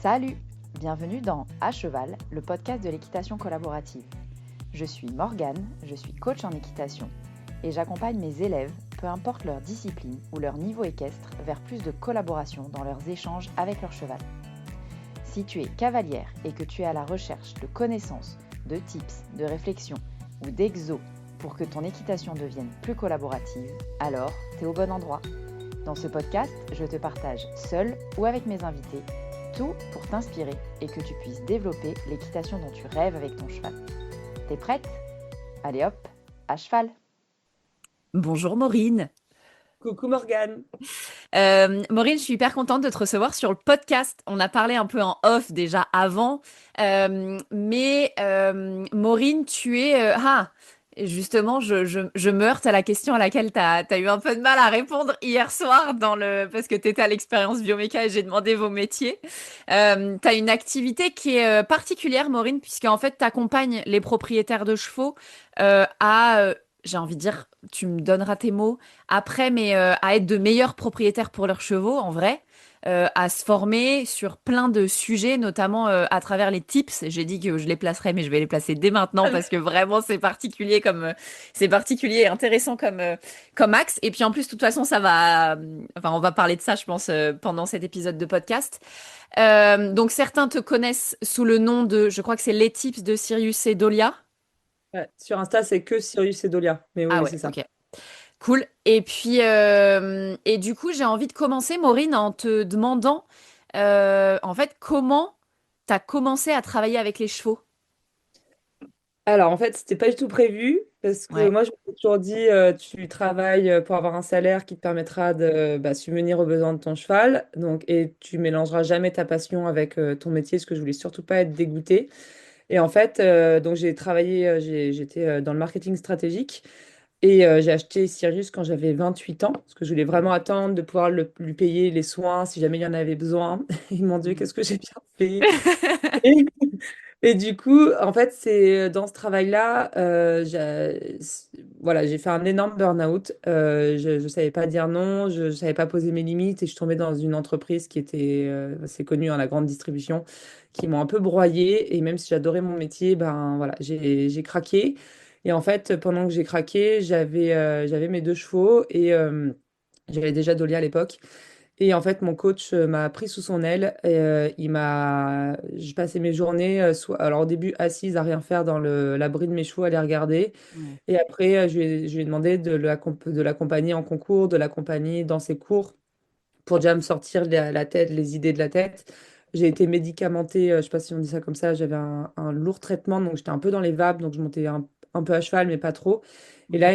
Salut! Bienvenue dans À Cheval, le podcast de l'équitation collaborative. Je suis Morgane, je suis coach en équitation et j'accompagne mes élèves, peu importe leur discipline ou leur niveau équestre, vers plus de collaboration dans leurs échanges avec leur cheval. Si tu es cavalière et que tu es à la recherche de connaissances, de tips, de réflexions ou d'exos pour que ton équitation devienne plus collaborative, alors tu es au bon endroit. Dans ce podcast, je te partage seule ou avec mes invités tout pour t'inspirer et que tu puisses développer l'équitation dont tu rêves avec ton cheval. T'es prête? Allez hop, à cheval! Bonjour Maureen. Coucou Morgane. Maureen, je suis hyper contente de te recevoir sur le podcast. On a parlé un peu en off déjà avant, mais Maureen, tu es... justement, je me heurte à la question à laquelle tu as eu un peu de mal à répondre hier soir parce que tu étais à l'expérience bioméca et j'ai demandé vos métiers. Tu as une activité qui est particulière, Maureen, puisqu'en fait, tu accompagnes les propriétaires de chevaux j'ai envie de dire, tu me donneras tes mots après, mais à être de meilleurs propriétaires pour leurs chevaux, en vrai, à se former sur plein de sujets, notamment à travers les tips. J'ai dit que je les placerais, mais je vais les placer dès maintenant parce que vraiment c'est particulier et intéressant comme axe. Et puis en plus, de toute façon, enfin, on va parler de ça, je pense, pendant cet épisode de podcast. Donc certains te connaissent sous le nom de, je crois que c'est les tips de Sirius et Dolia. Ouais, sur Insta, c'est que Sirius et Dolia. Mais oui, Ah oui, ouais, c'est ça. ok. Cool. Et puis, et du coup, j'ai envie de commencer, Maureen, en te demandant, en fait, comment tu as commencé à travailler avec les chevaux? Alors, en fait, c'était pas du tout prévu parce que Ouais. moi, je me suis toujours dit, tu travailles pour avoir un salaire qui te permettra de subvenir aux besoins de ton cheval. Donc, et tu mélangeras jamais ta passion avec ton métier, parce que je voulais surtout pas être dégoûtée. Et en fait, donc j'ai travaillé, j'étais dans le marketing stratégique. Et j'ai acheté Sirius quand j'avais 28 ans, parce que je voulais vraiment attendre de pouvoir lui payer les soins si jamais il y en avait besoin. Et mon Dieu, qu'est-ce que j'ai bien fait. Et, et du coup, en fait, c'est dans ce travail-là, voilà, j'ai fait un énorme burn-out. Je ne savais pas dire non, je ne savais pas poser mes limites et je suis tombée dans une entreprise qui était assez connue, la grande distribution, qui m'ont un peu broyée. Et même si j'adorais mon métier, ben voilà, j'ai craqué. Et en fait, pendant que j'ai craqué, j'avais mes deux chevaux et j'avais déjà Dolly à l'époque. Et en fait, mon coach m'a pris sous son aile et je passais mes journées, alors au début assise à rien faire dans l'abri de mes chevaux, à les regarder. Ouais. Et après, je lui ai demandé de l'accompagner en concours, de l'accompagner dans ses cours pour déjà me sortir la tête, les idées de la tête. J'ai été médicamentée, je sais pas si on dit ça comme ça, j'avais un lourd traitement, donc j'étais un peu dans les vapes, donc je montais un peu à cheval, mais pas trop. Et là, Ok.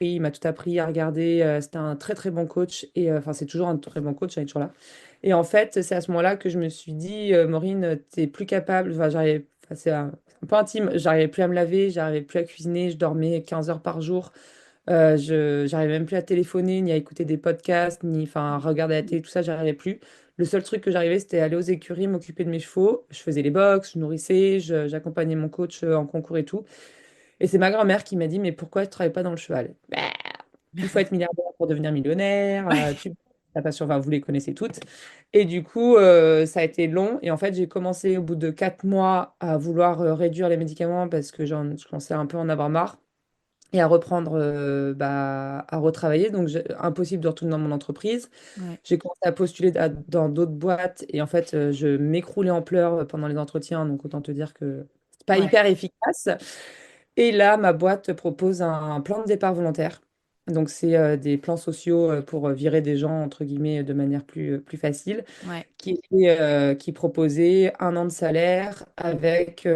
il m'a tout appris à regarder. C'était un très très bon coach, et enfin, c'est toujours un très bon coach, il est toujours là. Et en fait, c'est à ce moment-là que je me suis dit, Maureen, t'es plus capable, enfin, c'est un peu intime, j'arrivais plus à me laver, j'arrivais plus à cuisiner, je dormais 15 heures par jour. J'arrivais même plus à téléphoner, ni à écouter des podcasts, ni enfin à regarder la télé, tout ça, j'arrivais plus. Le seul truc que j'arrivais, c'était aller aux écuries, m'occuper de mes chevaux. Je faisais les box, je nourrissais, j'accompagnais mon coach en concours et tout. Et c'est ma grand-mère qui m'a dit, mais pourquoi tu ne travailles pas dans le cheval? Bah, il faut être milliardaire pour devenir millionnaire. T'as pas sûr, enfin, vous les connaissez toutes. Et du coup, ça a été long. Et en fait, j'ai commencé au bout de 4 mois à vouloir réduire les médicaments parce que je commençais un peu à en avoir marre et à reprendre, à retravailler. Donc, impossible de retourner dans mon entreprise. Ouais. J'ai commencé à postuler dans d'autres boîtes et en fait, je m'écroulais en pleurs pendant les entretiens. Donc, autant te dire que c'est pas Ouais. hyper efficace. Et là, ma boîte propose un plan de départ volontaire. Donc, c'est des plans sociaux pour virer des gens, entre guillemets, de manière plus facile Ouais. qui proposait 1 an de salaire avec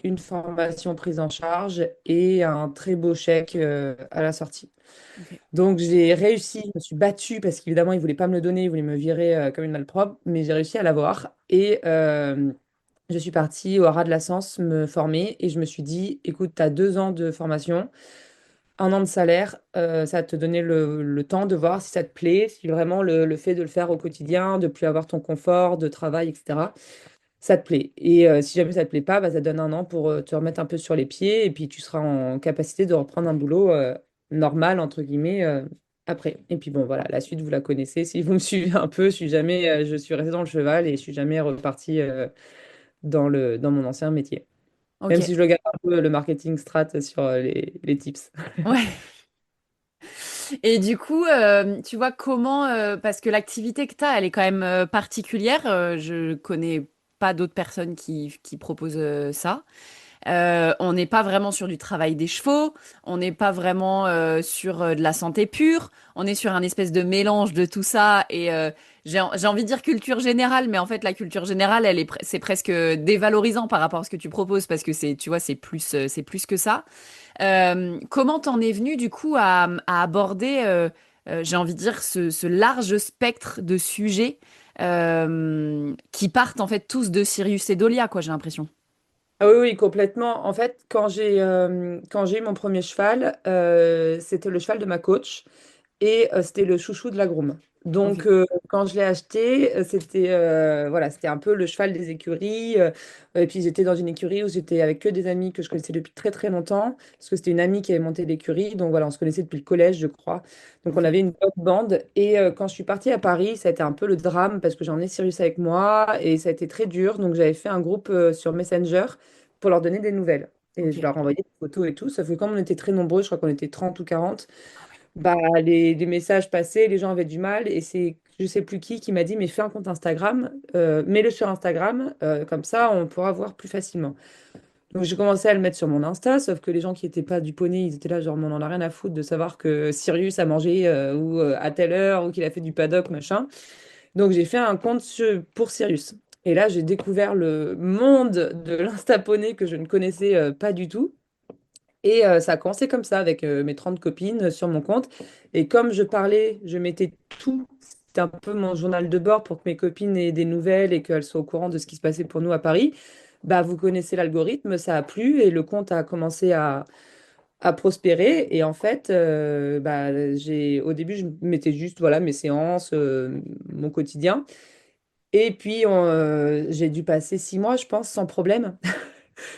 une formation prise en charge et un très beau chèque à la sortie. Ok. Donc j'ai réussi, je me suis battue parce qu'évidemment, ils ne voulaient pas me le donner, ils voulaient me virer comme une malpropre, mais j'ai réussi à l'avoir. Et je suis partie au Haras de la Sens me former et je me suis dit, écoute, tu as 2 ans de formation. 1 an de salaire, ça va te donner le temps de voir si ça te plaît, si vraiment le fait de le faire au quotidien, de plus avoir ton confort de travail, etc., ça te plaît. Et si jamais ça te plaît pas, bah, ça te donne 1 an pour te remettre un peu sur les pieds et puis tu seras en capacité de reprendre un boulot normal, entre guillemets. après. Et puis bon, voilà, la suite, vous la connaissez. Si vous me suivez un peu, je suis restée dans le cheval et je suis jamais repartie dans mon ancien métier. Même Ok. si je le garde un peu le marketing strat sur les tips. Ouais. Et du coup, tu vois comment, parce que l'activité que tu as, elle est quand même particulière. Je connais pas d'autres personnes qui proposent ça. On n'est pas vraiment sur du travail des chevaux, on n'est pas vraiment sur de la santé pure, on est sur un espèce de mélange de tout ça et j'ai envie de dire culture générale, mais en fait la culture générale, c'est presque dévalorisant par rapport à ce que tu proposes parce que tu vois, c'est plus que ça. Comment t'en es venu du coup à aborder, j'ai envie de dire, ce large spectre de sujets qui partent en fait tous de Sirius et Dolia, quoi, j'ai l'impression. Ah oui, oui, complètement. En fait, quand j'ai eu mon premier cheval, c'était le cheval de ma coach. Et c'était le chouchou de la groom. Ok. Donc, quand je l'ai acheté, voilà, c'était un peu le cheval des écuries. Et puis, j'étais dans une écurie où j'étais avec que des amis que je connaissais depuis très très longtemps, parce que c'était une amie qui avait monté l'écurie. Donc, voilà, on se connaissait depuis le collège, je crois. Donc, on Ok. avait une bonne bande. Et quand je suis partie à Paris, ça a été un peu le drame, parce que j'en ai Sirius avec moi, et ça a été très dur. Donc, j'avais fait un groupe sur Messenger pour leur donner des nouvelles. Et Ok. je leur envoyais des photos et tout. Sauf que comme on était très nombreux, je crois qu'on était 30 ou 40. Ah ouais. Bah, les messages passaient, les gens avaient du mal, et c'est je sais plus qui m'a dit, mais fais un compte Instagram, mets-le sur Instagram, comme ça on pourra voir plus facilement. Donc j'ai commencé à le mettre sur mon Insta, sauf que les gens qui n'étaient pas du poney, ils étaient là, genre, mais on en a rien à foutre de savoir que Sirius a mangé ou à telle heure, ou qu'il a fait du paddock, machin. Donc j'ai fait un compte pour Sirius. Et là, j'ai découvert le monde de l'Insta poney que je ne connaissais pas du tout. Et ça a commencé comme ça, avec mes 30 copines sur mon compte. Et comme je parlais, je mettais tout. C'était un peu mon journal de bord pour que mes copines aient des nouvelles et qu'elles soient au courant de ce qui se passait pour nous à Paris. Bah, vous connaissez l'algorithme, ça a plu et le compte a commencé à prospérer. Et en fait, au début, je mettais juste voilà, mes séances, mon quotidien. Et puis, j'ai dû passer 6 mois, je pense, sans problème.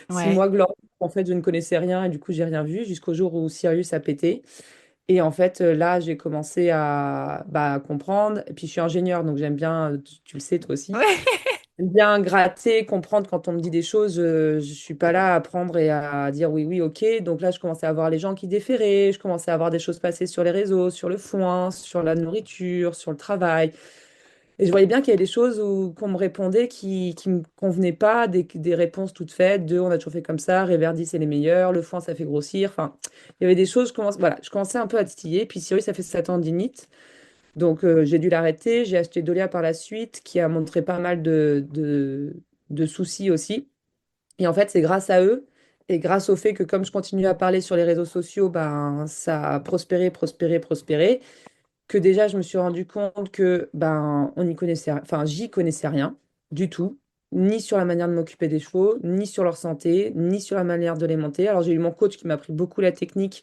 six Ouais. mois glorieux. En fait, je ne connaissais rien et du coup, j'ai rien vu jusqu'au jour où Sirius a pété. Et en fait, là, j'ai commencé à comprendre. Et puis, je suis ingénieure, donc j'aime bien, tu le sais toi aussi, Ouais. j'aime bien gratter, comprendre quand on me dit des choses. Je suis pas là à prendre et à dire oui, oui, ok. Donc là, je commençais à voir les gens qui déféraient. Je commençais à voir des choses passer sur les réseaux, sur le foin, sur la nourriture, sur le travail. Et je voyais bien qu'il y avait des choses qu'on me répondait qui me convenaient pas, des réponses toutes faites, de on a toujours fait comme ça, Réverdi c'est les meilleurs, le foin ça fait grossir. Enfin, il y avait des choses, voilà, je commençais un peu à titiller. Puis Cyrus, ça fait sa tendinite. Donc j'ai dû l'arrêter. J'ai acheté Dolia par la suite, qui a montré pas mal de soucis aussi. Et en fait, c'est grâce à eux et grâce au fait que comme je continue à parler sur les réseaux sociaux, ben, ça a prospéré, prospéré, prospéré que déjà je me suis rendu compte que ben on y connaissait, enfin j'y connaissais rien du tout, ni sur la manière de m'occuper des chevaux, ni sur leur santé, ni sur la manière de les monter. Alors j'ai eu mon coach qui m'a appris beaucoup la technique,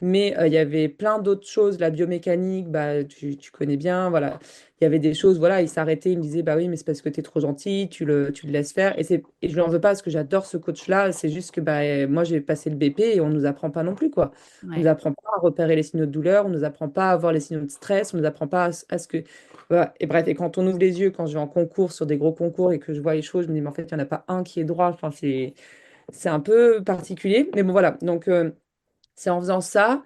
mais il y avait plein d'autres choses, la biomécanique, bah tu connais bien, voilà. Il y avait des choses, voilà, il s'arrêtait, il me disait bah oui, mais c'est parce que tu es trop gentil, tu le laisses faire. Et je lui en veux pas parce que j'adore ce coach-là, c'est juste que bah moi j'ai passé le BP et on nous apprend pas non plus quoi. On nous Ouais. apprend pas à repérer les signaux de douleur, on nous apprend pas à voir les signaux de stress, on nous apprend pas à ce que. Voilà. Et bref, et quand on ouvre les yeux, quand je vais en concours, sur des gros concours et que je vois les choses, je me dis, mais en fait, il n'y en a pas un qui est droit. Enfin, c'est un peu particulier. Mais bon, voilà. Donc, c'est en faisant ça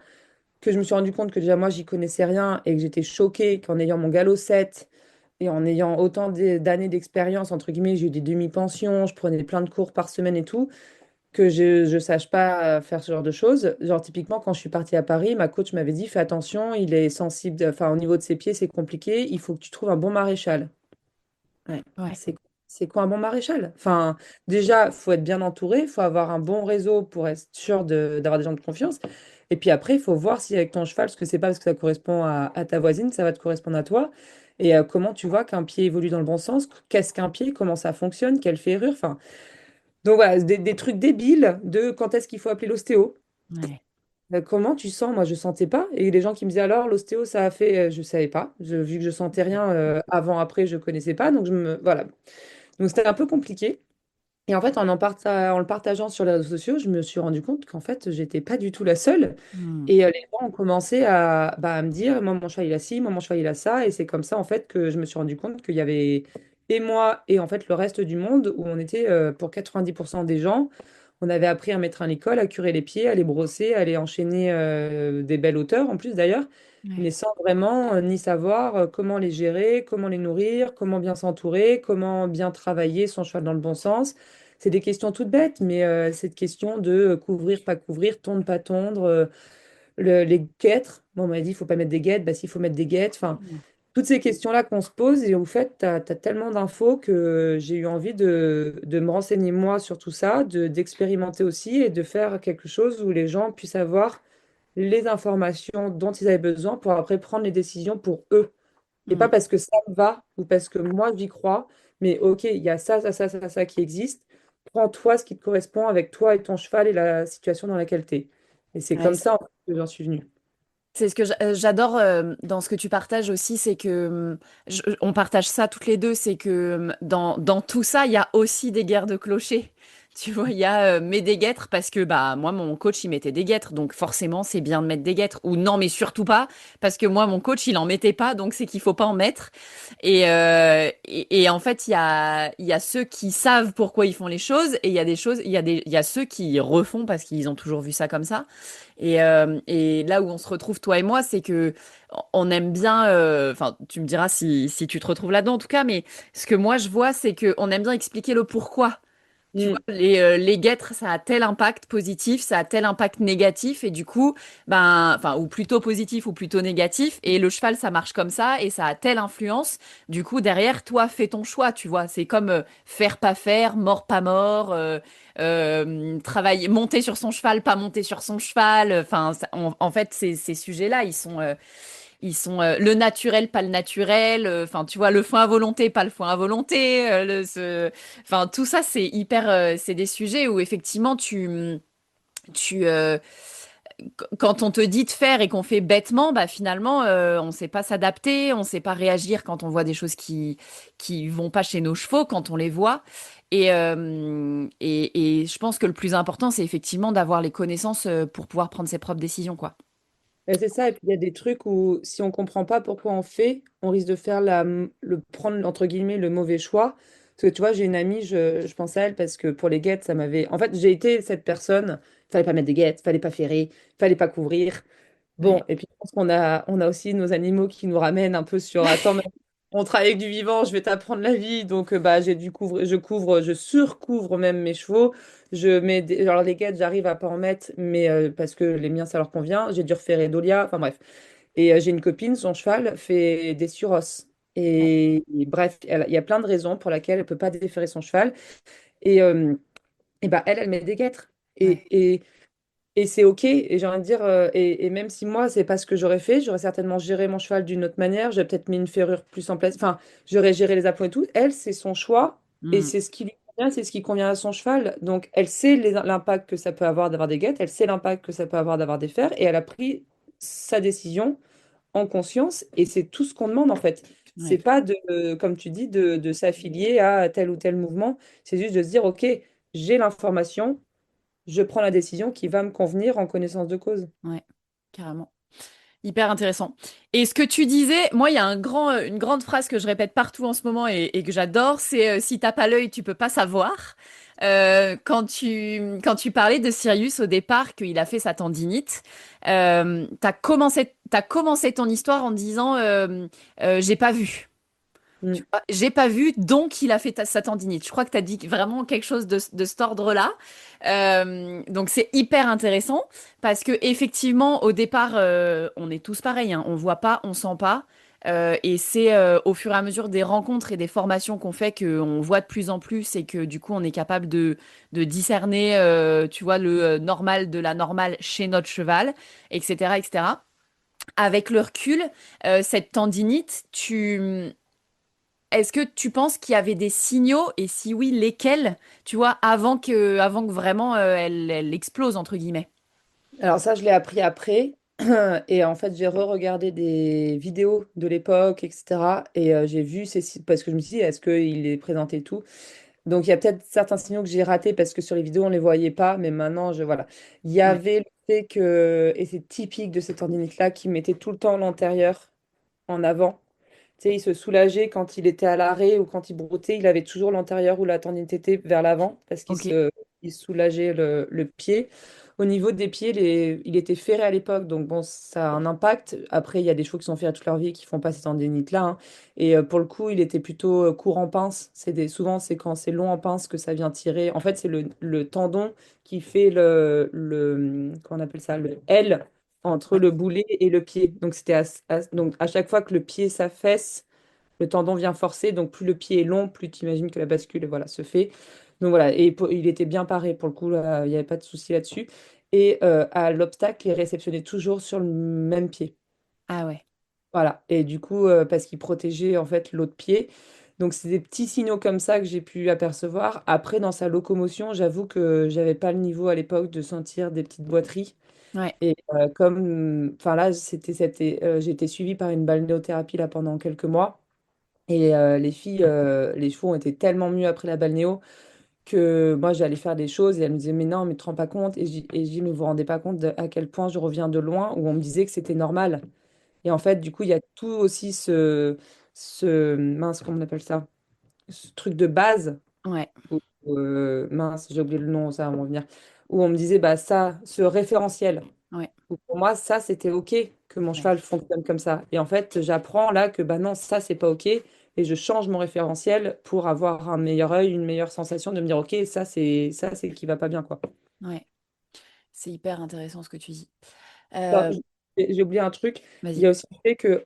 que je me suis rendu compte que déjà, moi, j'y connaissais rien et que j'étais choquée qu'en ayant mon galop 7 et en ayant autant d'années d'expérience, entre guillemets, j'ai eu des demi-pensions, je prenais plein de cours par semaine et tout que je sache pas faire ce genre de choses. Genre, typiquement, quand je suis partie à Paris, ma coach m'avait dit, fais attention, il est sensible, enfin, au niveau de ses pieds, c'est compliqué, il faut que tu trouves un bon maréchal. Ouais. Ouais. C'est quoi un bon maréchal? Enfin, déjà, faut être bien entouré, il faut avoir un bon réseau pour être sûr d'avoir des gens de confiance. Et puis après, il faut voir si avec ton cheval, parce que c'est pas parce que ça correspond à ta voisine, ça va te correspondre à toi. Et comment tu vois qu'un pied évolue dans le bon sens? Qu'est-ce qu'un pied? Comment ça fonctionne? Quelle ferrure? Enfin, donc voilà, des trucs débiles de quand est-ce qu'il faut appeler l'ostéo. Ouais. Comment tu sens? Moi, je sentais pas. Et les gens qui me disaient alors, l'ostéo, ça a fait, je savais pas. Vu que je sentais rien avant, après, je connaissais pas. Donc voilà. Donc c'était un peu compliqué. Et en fait, en le partageant sur les réseaux sociaux, je me suis rendu compte qu'en fait, j'étais pas du tout la seule. Hmm. Et les gens ont commencé à me dire, moi, mon cheval, il a ci, moi, mon cheval, il a ça. Et c'est comme ça, en fait, que je me suis rendu compte qu'il y avait et moi et en fait le reste du monde où on était, pour 90% des gens, on avait appris à mettre un école, à curer les pieds, à les brosser, à les enchaîner des belles hauteurs en plus d'ailleurs, Ouais. mais sans vraiment ni savoir comment les gérer, comment les nourrir, comment bien s'entourer, comment bien travailler son cheval dans le bon sens. C'est des questions toutes bêtes, mais cette question de couvrir, pas couvrir, tondre, pas tondre, les guêtres. Bon, on m'a dit, il faut pas mettre des guêtres, bah s'il faut mettre des guêtres. Enfin, Hmm. toutes ces questions-là qu'on se pose, et au fait, tu as tellement d'infos que j'ai eu envie de me renseigner moi sur tout ça, d'expérimenter aussi et de faire quelque chose où les gens puissent avoir les informations dont ils avaient besoin pour après prendre les décisions pour eux. Et Hmm. pas parce que ça me va ou parce que moi j'y crois, mais ok, il y a ça, ça, ça, ça, ça qui existe. Prends-toi ce qui te correspond avec toi et ton cheval et la situation dans laquelle tu es. Et c'est Ouais, comme ça en fait, que j'en suis venue. c'est ce que j'adore dans ce que tu partages aussi, c'est que on partage ça toutes les deux, c'est que dans tout ça, il y a aussi des guerres de clochers. Tu vois, il y a mets des guêtres parce que bah moi mon coach il mettait des guêtres, donc forcément c'est bien de mettre des guêtres, ou non mais surtout pas parce que moi mon coach il en mettait pas, donc c'est qu'il faut pas en mettre. Et en fait il y a ceux qui savent pourquoi ils font les choses, et il y a des choses, il y a ceux qui refont parce qu'ils ont toujours vu ça comme ça. Et là où on se retrouve, toi et moi, c'est que on aime bien, enfin, tu me diras si tu te retrouves là-dedans en tout cas, mais ce que moi je vois, c'est que on aime bien expliquer le pourquoi. Tu vois, Mm, les guêtres, ça a tel impact positif, ça a tel impact négatif, et du coup, ben, enfin, ou plutôt positif ou plutôt négatif, et le cheval, ça marche comme ça, et ça a telle influence. Du coup, derrière, toi, fais ton choix, tu vois. C'est comme faire, pas faire, mort, pas mort, travailler, monter sur son cheval, pas monter sur son cheval. Enfin, en fait, ces sujets-là, ils sont le naturel, pas le naturel. Enfin, tu vois, le foin à volonté, pas le foin à volonté. Enfin, tout ça, c'est hyper. C'est des sujets où effectivement, tu, quand on te dit de faire et qu'on fait bêtement, bah finalement, on sait pas s'adapter, on sait pas réagir quand on voit des choses qui vont pas chez nos chevaux, quand on les voit. Et je pense que le plus important, c'est effectivement d'avoir les connaissances pour pouvoir prendre ses propres décisions, quoi. et c'est ça, et puis il y a des trucs où si on comprend pas pourquoi on fait, on risque de faire prendre entre guillemets le mauvais choix. Parce que tu vois, j'ai une amie, je pense à elle parce que pour les guêtres, ça m'avait. En fait, j'ai été cette personne, fallait pas mettre des guêtres, fallait pas ferrer, fallait pas couvrir. Ouais. Bon, et puis je pense qu'on a aussi nos animaux qui nous ramènent un peu sur attends, mais on travaille avec du vivant, je vais t'apprendre la vie. Donc bah j'ai dû couvrir, je surcouvre même mes chevaux. Alors les guêtres, j'arrive à pas en mettre, mais parce que les miens ça leur convient. J'ai dû refaire Dolia, enfin bref. Et j'ai une copine, son cheval fait des suros. Ouais. Et bref, il y a plein de raisons pour lesquelles elle peut pas déferrer son cheval. Et, bah elle met des guêtres. Ouais. Et c'est OK. Et j'ai envie de dire, et même si moi, c'est pas ce que j'aurais fait, j'aurais certainement géré mon cheval d'une autre manière. J'aurais peut-être mis une ferrure plus en place. Enfin, j'aurais géré les aplombs et tout. Elle, c'est son choix et Mm. c'est ce qui lui convient, c'est ce qui convient à son cheval. Donc, elle sait l'impact que ça peut avoir d'avoir des guêtres, elle sait l'impact que ça peut avoir d'avoir des fers et elle a pris sa décision en conscience. Et c'est tout ce qu'on demande en fait. C'est Ouais. pas comme tu dis, de s'affilier à tel ou tel mouvement. C'est juste de se dire, OK, j'ai l'information, je prends la décision qui va me convenir en connaissance de cause. Ouais. Carrément. Hyper intéressant. Et ce que tu disais, moi, il y a une grande phrase que je répète partout en ce moment et que j'adore, c'est si t'as pas l'œil, tu peux pas savoir. Quand tu parlais de Sirius au départ, qu'il a fait sa tendinite, t'as commencé ton histoire en disant j'ai pas vu. Tu Mm. vois, j'ai pas vu, donc il a fait sa tendinite. Je crois que tu as dit vraiment quelque chose de cet ordre-là. Donc c'est hyper intéressant parce que effectivement, au départ, on est tous pareils, hein. On voit pas, on sent pas. Et c'est au fur et à mesure des rencontres et des formations qu'on fait qu'on voit de plus en plus et que du coup on est capable de discerner, tu vois, le normal de la normale chez notre cheval, etc., etc. Avec le recul, cette tendinite, est-ce que tu penses qu'il y avait des signaux et si oui, lesquels, tu vois, avant que vraiment elle explose, entre guillemets? Alors ça, je l'ai appris après. Et en fait, j'ai re-regardé des vidéos de l'époque, etc. Et j'ai vu parce que je me suis dit, est-ce qu'il est présenté et tout? Donc, il y a peut-être certains signaux que j'ai ratés parce que sur les vidéos, on ne les voyait pas. Mais maintenant, voilà. Il y Ouais. avait le fait que, et c'est typique de cette tendinite-là, qui mettait tout le temps l'antérieur en avant. Tu sais, il se soulageait quand il était à l'arrêt ou quand il broutait, il avait toujours l'antérieur ou la tendinite était vers l'avant parce Ok. il soulageait le pied. Au niveau des pieds, il était ferré à l'époque, donc bon, ça a un impact. Après, il y a des chevaux qui sont ferrés toute leur vie et qui font pas ces tendinites-là, hein. Et pour le coup, il était plutôt court en pince. Souvent, c'est quand c'est long en pince que ça vient tirer. En fait, c'est le tendon qui fait comment on appelle ça, le L entre Ouais. le boulet et le pied. Donc, donc à chaque fois que le pied s'affaisse, le tendon vient forcer. Donc, plus le pied est long, plus tu imagines que la bascule voilà, se fait. Donc, voilà. Et il était bien paré pour le coup, là, il n'y avait pas de souci là-dessus. Et à l'obstacle, il réceptionnait toujours sur le même pied. Ah ouais. Voilà. Et du coup, parce qu'il protégeait en fait l'autre pied. Donc, c'est des petits signaux comme ça que j'ai pu apercevoir. Après, dans sa locomotion, j'avoue que j'avais pas le niveau à l'époque de sentir des petites boiteries. Ouais. Et enfin là, j'ai été suivie par une balnéothérapie là pendant quelques mois. Et les filles, les chevaux ont été tellement mieux après la balnéo que moi, j'allais faire des choses et elles me disaient, mais non, mais tu te rends pas compte. Et je dis, mais vous vous rendez pas compte à quel point je reviens de loin où on me disait que c'était normal. Et en fait, du coup, il y a tout aussi mince, comment on appelle ça? Ce truc de base Ouais. mince, j'ai oublié le nom, ça va m'en venir, où on me disait, bah ça, ce référentiel, Ouais. où pour moi, ça, c'était OK que mon Ouais. cheval fonctionne comme ça. Et en fait, j'apprends là que, bah non, ça, c'est pas OK, et je change mon référentiel pour avoir un meilleur œil, une meilleure sensation de me dire, OK, ça, c'est qui va pas bien, quoi. Ouais. C'est hyper intéressant ce que tu dis. Alors, Euh, j'ai oublié un truc. Il y Vas-y. a aussi le fait que,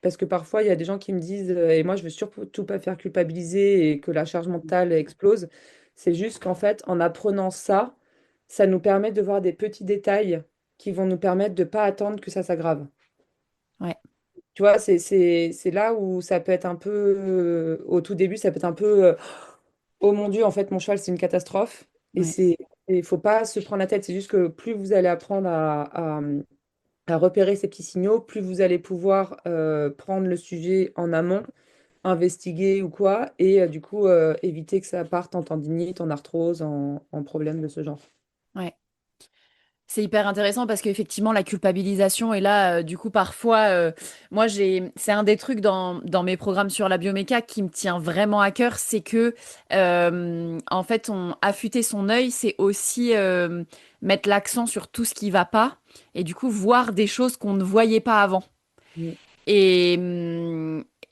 parce que parfois, il y a des gens qui me disent, et moi, je veux surtout pas faire culpabiliser et que la charge mentale explose. C'est juste qu'en fait, en apprenant ça, ça nous permet de voir des petits détails qui vont nous permettre de pas attendre que ça s'aggrave. Ouais. Tu vois, c'est là où ça peut être un peu, au tout début, ça peut être un peu, oh mon Dieu, en fait, mon cheval, c'est une catastrophe. Et Ouais. il faut pas se prendre la tête. C'est juste que plus vous allez apprendre à repérer ces petits signaux, plus vous allez pouvoir prendre le sujet en amont, investiguer ou quoi, et du coup éviter que ça parte en tendinite, en arthrose, en problème de ce genre. Ouais. C'est hyper intéressant parce qu'effectivement, la culpabilisation est là. Du coup, parfois, moi, c'est un des trucs dans mes programmes sur la bioméca qui me tient vraiment à cœur, c'est que, en fait, affûter son œil, c'est aussi mettre l'accent sur tout ce qui va pas et du coup, voir des choses qu'on ne voyait pas avant. Mm.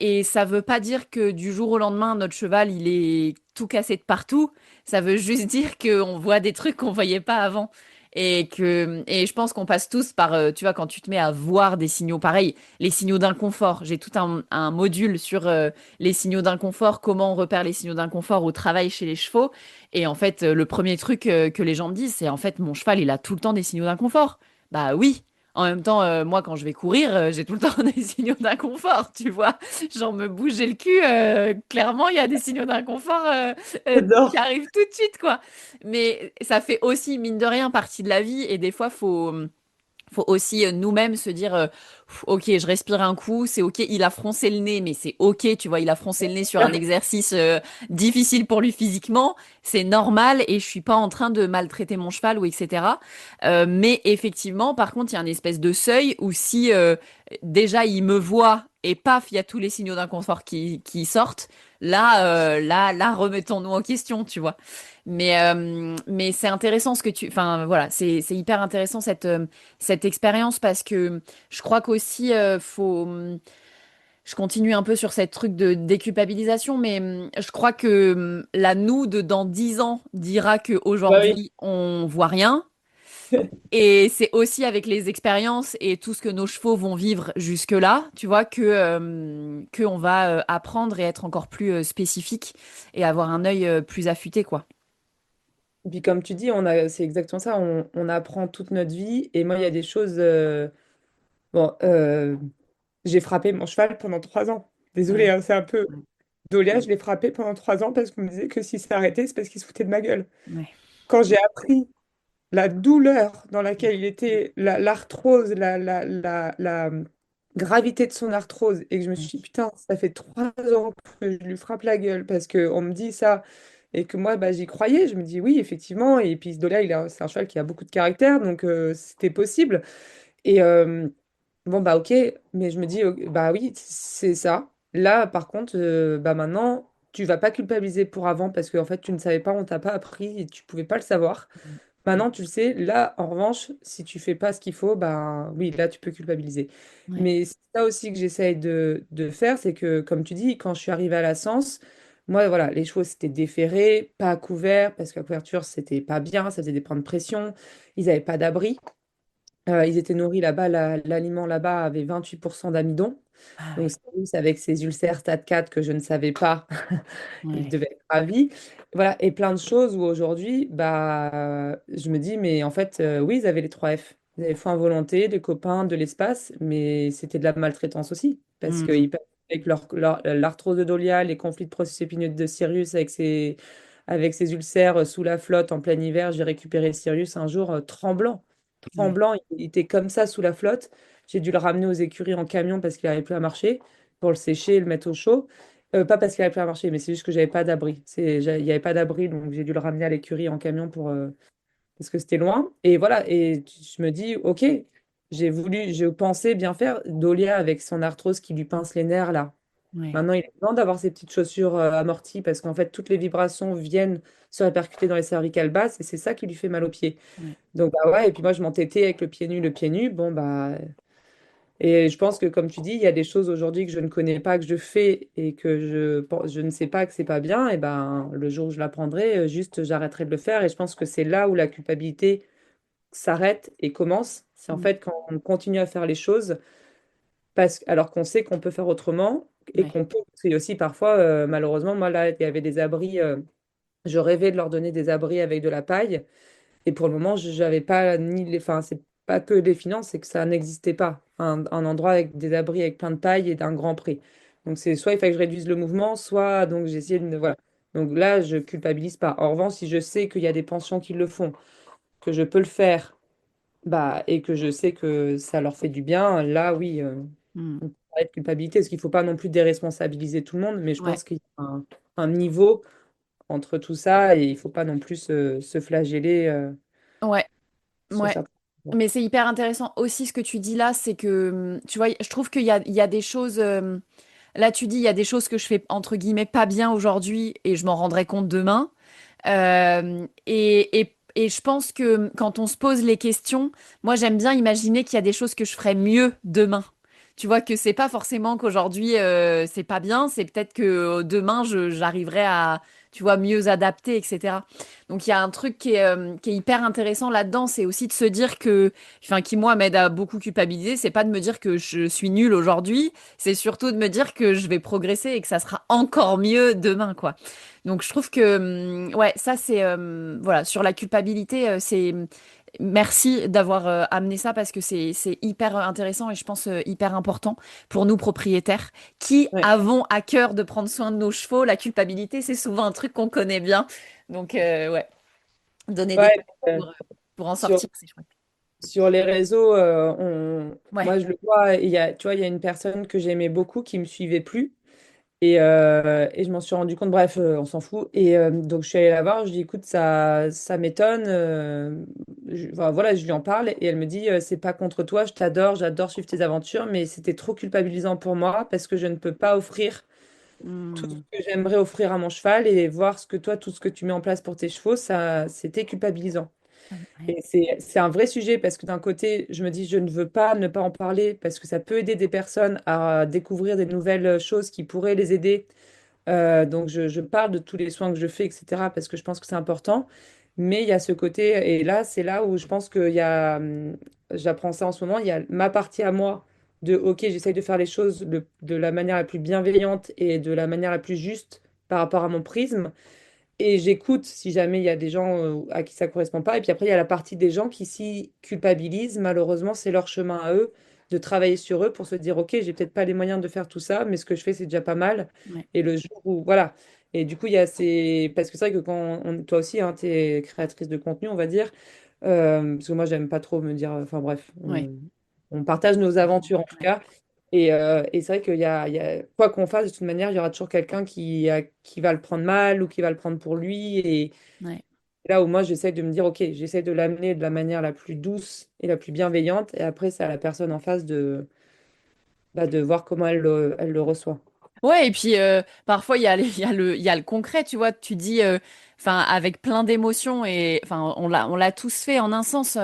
Et ça veut pas dire que du jour au lendemain, notre cheval, il est tout cassé de partout. Ça veut juste dire qu'on voit des trucs qu'on voyait pas avant. Et je pense qu'on passe tous par, tu vois, quand tu te mets à voir des signaux pareils, les signaux d'inconfort. J'ai tout un module sur les signaux d'inconfort, comment on repère les signaux d'inconfort au travail chez les chevaux. Et en fait, le premier truc que les gens me disent, c'est en fait, mon cheval, il a tout le temps des signaux d'inconfort. Bah oui. En même temps, moi, quand je vais courir, j'ai tout le temps des signaux d'inconfort, tu vois. Genre me bouger le cul, clairement, il y a des signaux d'inconfort qui J'adore. arrivent tout de suite, quoi. Mais ça fait aussi, mine de rien, partie de la vie. Et des fois, faut aussi nous-mêmes se dire, ok, je respire un coup, c'est ok, il a froncé le nez, mais c'est ok, tu vois, il a froncé le nez sur un exercice difficile pour lui physiquement, c'est normal et je suis pas en train de maltraiter mon cheval ou etc. Mais effectivement, par contre, il y a une espèce de seuil où si déjà il me voit et paf, il y a tous les signaux d'inconfort qui sortent, là, remettons-nous en question, tu vois. Mais c'est intéressant ce que enfin voilà, c'est hyper intéressant cette expérience parce que je crois qu'aussi je continue un peu sur cette truc de déculpabilisation, mais je crois que la nous de dans 10 ans dira que Bah oui. aujourd'hui on voit rien. Et c'est aussi avec les expériences et tout ce que nos chevaux vont vivre jusque-là, tu vois, que on va apprendre et être encore plus spécifique et avoir un œil plus affûté, quoi. Et puis comme tu dis, c'est exactement ça, on apprend toute notre vie. Et moi, il y a des choses. Bon, j'ai frappé mon cheval pendant 3 ans. Désolée, Ouais, hein, c'est un peu Doléa, je l'ai frappé pendant 3 ans parce qu'on me disait que s'il s'est arrêté, c'est parce qu'il se foutait de ma gueule. ouais, Quand j'ai appris la douleur dans laquelle il était, l'arthrose, la gravité de son arthrose, et que je me suis dit, ouais, putain, ça fait 3 ans que je lui frappe la gueule parce qu'on me dit ça, et que moi, bah, j'y croyais. Je me dis oui, effectivement. Et puis, ce Dolia, c'est un cheval qui a beaucoup de caractère, donc c'était possible. Et bon, bah, ok, mais je me dis, bah oui, c'est ça. Là, par contre, bah maintenant, tu vas pas culpabiliser pour avant parce qu'en fait, tu ne savais pas, on t'a pas appris et tu pouvais pas le savoir. Mm. Maintenant, tu le sais. Là, en revanche, si tu fais pas ce qu'il faut, ben oui, là, tu peux culpabiliser. Ouais. Mais c'est ça aussi que j'essaye de faire, c'est que, comme tu dis, quand je suis arrivée à la Sens, moi, voilà, les chevaux, c'était déféré, pas à couvert, parce qu'à couverture, c'était pas bien, ça faisait des points de pression. Ils n'avaient pas d'abri. Ils étaient nourris là-bas, l'aliment là-bas avait 28% d'amidon. Ah Donc, oui. c'est avec ces ulcères stade 4 que je ne savais pas. Il Ouais. devait être ravi. Voilà, et plein de choses où aujourd'hui, bah, je me dis, mais en fait, oui, ils avaient les 3 F. Ils avaient foi en volonté, des copains, de l'espace, mais c'était de la maltraitance aussi. Parce Mm. qu'ils avec l'arthrose de Dolia, les conflits de processus épineux de Sirius avec ses ulcères sous la flotte en plein hiver, j'ai récupéré Sirius un jour tremblant. Ouais. Tremblant, il était comme ça sous la flotte. J'ai dû le ramener aux écuries en camion parce qu'il n'arrivait plus à marcher pour le sécher et le mettre au chaud. Pas parce qu'il n'avait plus à marcher, mais c'est juste que j'avais pas d'abri. Il n'y avait pas d'abri, donc j'ai dû le ramener à l'écurie en camion parce que c'était loin. Et voilà, et je me dis, ok, j'ai pensé bien faire. Dolia avec son arthrose qui lui pince les nerfs là. Ouais. Maintenant, il est temps d'avoir ses petites chaussures amorties parce qu'en fait, toutes les vibrations viennent se répercuter dans les cervicales basses et c'est ça qui lui fait mal aux pieds. Ouais. Donc, bah ouais, et puis moi, je m'entêtais avec le pied nu, le pied nu. Bon, bah, et je pense que, comme tu dis, il y a des choses aujourd'hui que je ne connais pas, que je fais et que je ne sais pas que c'est pas bien. Et ben, le jour où je l'apprendrai, juste j'arrêterai de le faire. Et je pense que c'est là où la culpabilité s'arrête et commence. C'est en Mm. fait quand on continue à faire les choses, alors qu'on sait qu'on peut faire autrement et Ouais. qu'on peut. Parce qu'il y a aussi parfois, malheureusement, moi là, il y avait des abris. Je rêvais de leur donner des abris avec de la paille. Et pour le moment, je n'avais pas ni les. Enfin, c'est pas que les finances, c'est que ça n'existait pas. Un endroit avec des abris avec plein de paille et d'un grand prix. Donc, c'est soit il fallait que je réduise le mouvement, soit donc j'ai essayé de. Voilà. Donc là, je culpabilise pas. En revanche, si je sais qu'il y a des pensions qui le font, que je peux le faire, bah, et que je sais que ça leur fait du bien, là, oui, Mm. on peut parler de culpabilité, parce qu'il ne faut pas non plus déresponsabiliser tout le monde, mais je Ouais. pense qu'il y a un niveau entre tout ça et il ne faut pas non plus se flageller Ouais. sur Ouais. certains. Mais c'est hyper intéressant aussi ce que tu dis là, c'est que, tu vois, je trouve qu'il y a des choses, là tu dis, il y a des choses que je fais entre guillemets pas bien aujourd'hui et je m'en rendrai compte demain. Et je pense que quand on se pose les questions, moi j'aime bien imaginer qu'il y a des choses que je ferais mieux demain. Tu vois que c'est pas forcément qu'aujourd'hui c'est pas bien, c'est peut-être que demain j'arriverai à, tu vois, mieux adapter, etc. Donc il y a un truc qui est hyper intéressant là-dedans, c'est aussi de se dire que, enfin qui moi m'aide à beaucoup culpabiliser, c'est pas de me dire que je suis nulle aujourd'hui, c'est surtout de me dire que je vais progresser et que ça sera encore mieux demain, quoi. Donc je trouve que ouais, ça c'est voilà, sur la culpabilité, c'est merci d'avoir amené ça parce que c'est hyper intéressant et je pense hyper important pour nous propriétaires qui Ouais, avons à cœur de prendre soin de nos chevaux. La culpabilité, c'est souvent un truc qu'on connaît bien. Donc ouais, donner des ouais, clés euh, pour en sur, sortir, c'est chouette. sur les réseaux, Ouais. moi je le vois, tu vois, il y a une personne que j'aimais beaucoup qui me suivait plus. Et je m'en suis rendu compte, bref, on s'en fout. Et donc, je suis allée la voir, je lui dis, écoute, ça m'étonne. Enfin, voilà, je lui en parle et elle me dit, c'est pas contre toi, je t'adore, j'adore suivre tes aventures, mais c'était trop culpabilisant pour moi parce que je ne peux pas offrir tout ce Hmm. que j'aimerais offrir à mon cheval et voir ce que toi, tout ce que tu mets en place pour tes chevaux, ça, c'était culpabilisant. Ouais. Et c'est un vrai sujet parce que d'un côté, je me dis, je ne veux pas ne pas en parler parce que ça peut aider des personnes à découvrir des nouvelles choses qui pourraient les aider donc, je parle de tous les soins que je fais, etc., parce que je pense que c'est important. Mais il y a ce côté, et là, c'est là où je pense qu'il y a, j'apprends ça en ce moment, il y a ma partie à moi de, OK, j'essaye de faire les choses de la manière la plus bienveillante et de la manière la plus juste par rapport à mon prisme. Et j'écoute si jamais il y a des gens à qui ça correspond pas. Et puis après, il y a la partie des gens qui s'y culpabilisent. Malheureusement, c'est leur chemin à eux de travailler sur eux pour se dire, OK, j'ai peut-être pas les moyens de faire tout ça, mais ce que je fais, c'est déjà pas mal. Ouais. Et le jour où, voilà. Et du coup, il y a ces. Parce que c'est vrai que toi aussi, hein, tu es créatrice de contenu, on va dire. Parce que moi, j'aime pas trop me dire. Enfin bref, Ouais. on partage nos aventures en tout Ouais. cas. Et c'est vrai quoi qu'on fasse, de toute manière, il y aura toujours quelqu'un qui va le prendre mal ou qui va le prendre pour lui. Et Ouais. là où moi, j'essaie de me dire, OK, j'essaie de l'amener de la manière la plus douce et la plus bienveillante. Et après, c'est à la personne en face de voir comment elle le reçoit. Ouais, et puis parfois il y a le concret, tu vois, tu dis, enfin, avec plein d'émotions, et enfin, on l'a tous fait en un sens.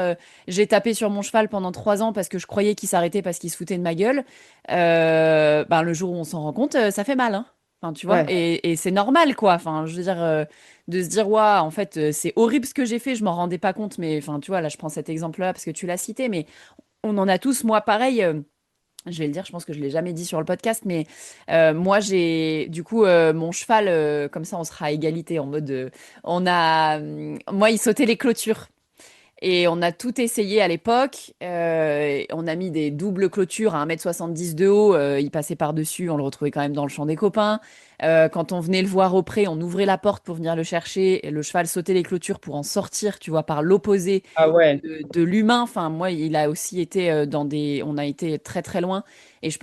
J'ai tapé sur mon cheval pendant 3 ans parce que je croyais qu'il s'arrêtait parce qu'il se foutait de ma gueule. Ben, le jour où on s'en rend compte, ça fait mal, hein. Enfin, tu vois, Ouais. et c'est normal, quoi. Enfin, je veux dire, de se dire, waouh, en fait, c'est horrible ce que j'ai fait, je m'en rendais pas compte, mais enfin, tu vois, là, je prends cet exemple-là parce que tu l'as cité, mais on en a tous, moi, pareil. Je vais le dire, je pense que je l'ai jamais dit sur le podcast, mais moi j'ai du coup mon cheval, comme ça on sera à égalité en mode moi il sautait les clôtures. Et on a tout essayé à l'époque. On a mis des doubles clôtures à 1,70 m de haut. Il passait par-dessus. On le retrouvait quand même dans le champ des copains. Quand on venait le voir au pré, on ouvrait la porte pour venir le chercher. Et le cheval sautait les clôtures pour en sortir, tu vois, par l'opposé Ah ouais. de l'humain. Enfin, moi, il a aussi été dans des. On a été très très loin. Et je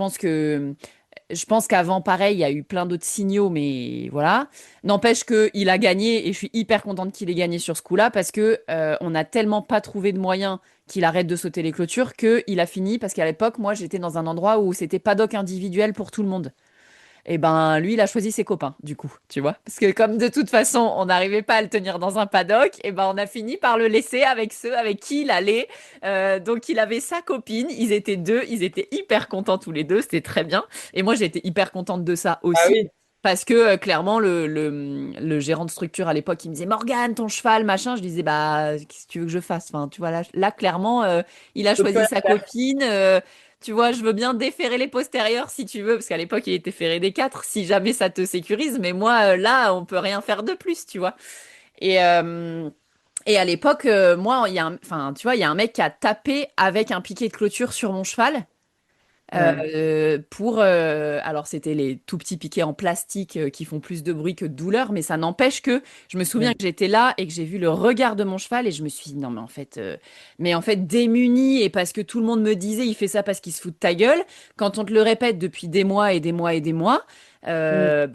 pense qu'avant, pareil, il y a eu plein d'autres signaux, mais voilà. N'empêche qu'il a gagné et je suis hyper contente qu'il ait gagné sur ce coup-là parce que on n'a tellement pas trouvé de moyen qu'il arrête de sauter les clôtures qu'il a fini parce qu'à l'époque, moi, j'étais dans un endroit où c'était paddock individuel pour tout le monde. Et ben, lui, il a choisi ses copains, du coup, tu vois. Parce que comme de toute façon, on n'arrivait pas à le tenir dans un paddock, et ben, on a fini par le laisser avec ceux avec qui il allait. Donc, il avait sa copine, ils étaient deux, ils étaient hyper contents tous les deux, c'était très bien. Et moi, j'étais hyper contente de ça Ah aussi. oui. Parce que clairement, le gérant de structure à l'époque, il me disait Morgane, ton cheval, machin. Je disais, bah, qu'est-ce que tu veux que je fasse? Enfin, tu vois, là clairement, il a Je peux plus choisi rien sa faire. copine. Tu vois, je veux bien déférer les postérieurs si tu veux, parce qu'à l'époque, il était ferré des quatre, si jamais ça te sécurise. Mais moi, là, on peut rien faire de plus, tu vois. Et, euh, et à l'époque, moi, enfin, tu vois, il y a un mec qui a tapé avec un piquet de clôture sur mon cheval. Ouais. Alors c'était les tout petits piquets en plastique qui font plus de bruit que de douleur, mais ça n'empêche que je me souviens Ouais. que j'étais là et que j'ai vu le regard de mon cheval et je me suis dit non mais en fait démuni, et parce que tout le monde me disait il fait ça parce qu'il se fout de ta gueule. Quand on te le répète depuis des mois et des mois et des mois, Mm.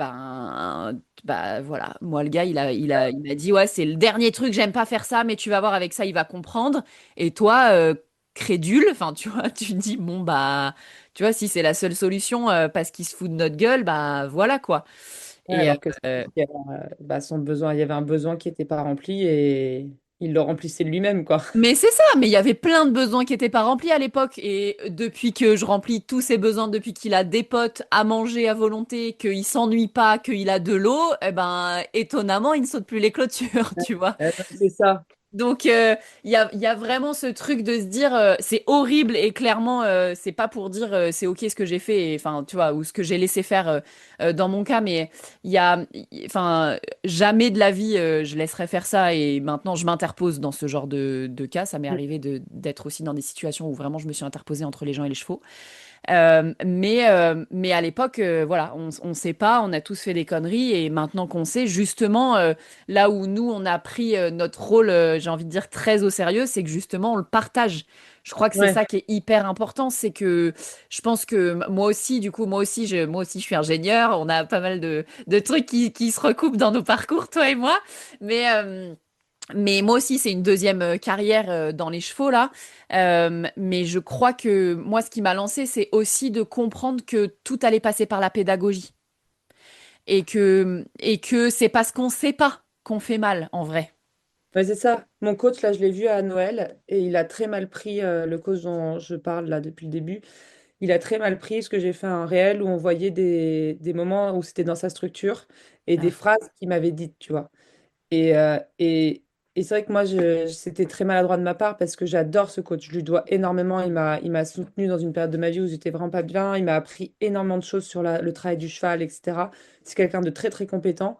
bah voilà, moi le gars il m'a dit ouais c'est le dernier truc, j'aime pas faire ça, mais tu vas voir avec ça il va comprendre. Et toi crédule, enfin tu vois, tu te dis bon bah tu vois, si c'est la seule solution parce qu'il se fout de notre gueule, bah voilà quoi. Ouais, Et alors que euh, son besoin, il y avait un besoin qui n'était pas rempli et il le remplissait lui-même, quoi. mais c'est ça, mais il y avait plein de besoins qui n'étaient pas remplis à l'époque. Et depuis que je remplis tous ces besoins, depuis qu'il a des potes à manger à volonté, qu'il s'ennuie pas, qu'il a de l'eau, eh ben étonnamment, il ne saute plus les clôtures, tu vois. C'est ça. Donc, il y a vraiment ce truc de se dire, c'est horrible et clairement, c'est pas pour dire c'est ok ce que j'ai fait, enfin, tu vois, ou ce que j'ai laissé faire dans mon cas, mais enfin, jamais de la vie je laisserai faire ça, et maintenant je m'interpose dans ce genre de cas. Ça m'est arrivé d'être aussi dans des situations où vraiment je me suis interposée entre les gens et les chevaux. Mais à l'époque, voilà, on ne sait pas, on a tous fait des conneries, et maintenant qu'on sait, justement, là où nous, on a pris notre rôle, j'ai envie de dire, très au sérieux, c'est que justement, on le partage. Je crois que c'est Ouais. ça qui est hyper important, c'est que je pense que moi aussi, du coup, moi aussi, je suis ingénieure, on a pas mal de trucs qui se recoupent dans nos parcours, toi et moi, mais... mais moi aussi, c'est une deuxième carrière dans les chevaux là. Mais je crois que moi, ce qui m'a lancé, c'est aussi de comprendre que tout allait passer par la pédagogie, et que c'est parce qu'on sait pas qu'on fait mal en vrai. Ouais, c'est ça. Mon coach, là, je l'ai vu à Noël et il a très mal pris, le coach dont je parle là depuis le début, il a très mal pris ce que j'ai fait un réel où on voyait des moments où c'était dans sa structure et des Ah, phrases qu'il m'avait dites, tu vois. Et c'est vrai que moi, c'était très maladroit de ma part parce que j'adore ce coach. Je lui dois énormément. Il m'a soutenu dans une période de ma vie où j'étais vraiment pas bien. Il m'a appris énormément de choses sur le travail du cheval, etc. C'est quelqu'un de très, très compétent.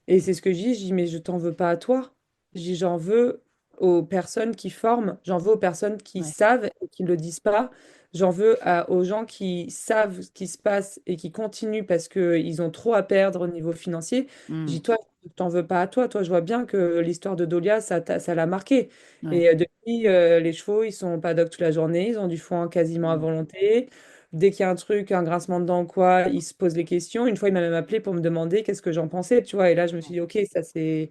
Et c'est ce que je dis, mais je t'en veux pas à toi. Je dis, j'en veux aux personnes qui forment, j'en veux aux personnes qui ouais. savent et qui ne le disent pas. J'en veux aux gens qui savent ce qui se passe et qui continuent parce qu'ils ont trop à perdre au niveau financier. Je Hmm. dis, toi, je t'en veux pas à toi. Toi, je vois bien que l'histoire de Dolia, ça l'a marqué. Ouais. Et depuis, les chevaux, ils sont au paddock toute la journée, ils ont du foin quasiment à Mm. volonté. Dès qu'il y a un truc, un grincement de dents ou quoi, ils se posent les questions. Une fois, il m'a même appelé pour me demander qu'est-ce que j'en pensais, tu vois. Et là, je me suis dit, ok, ça c'est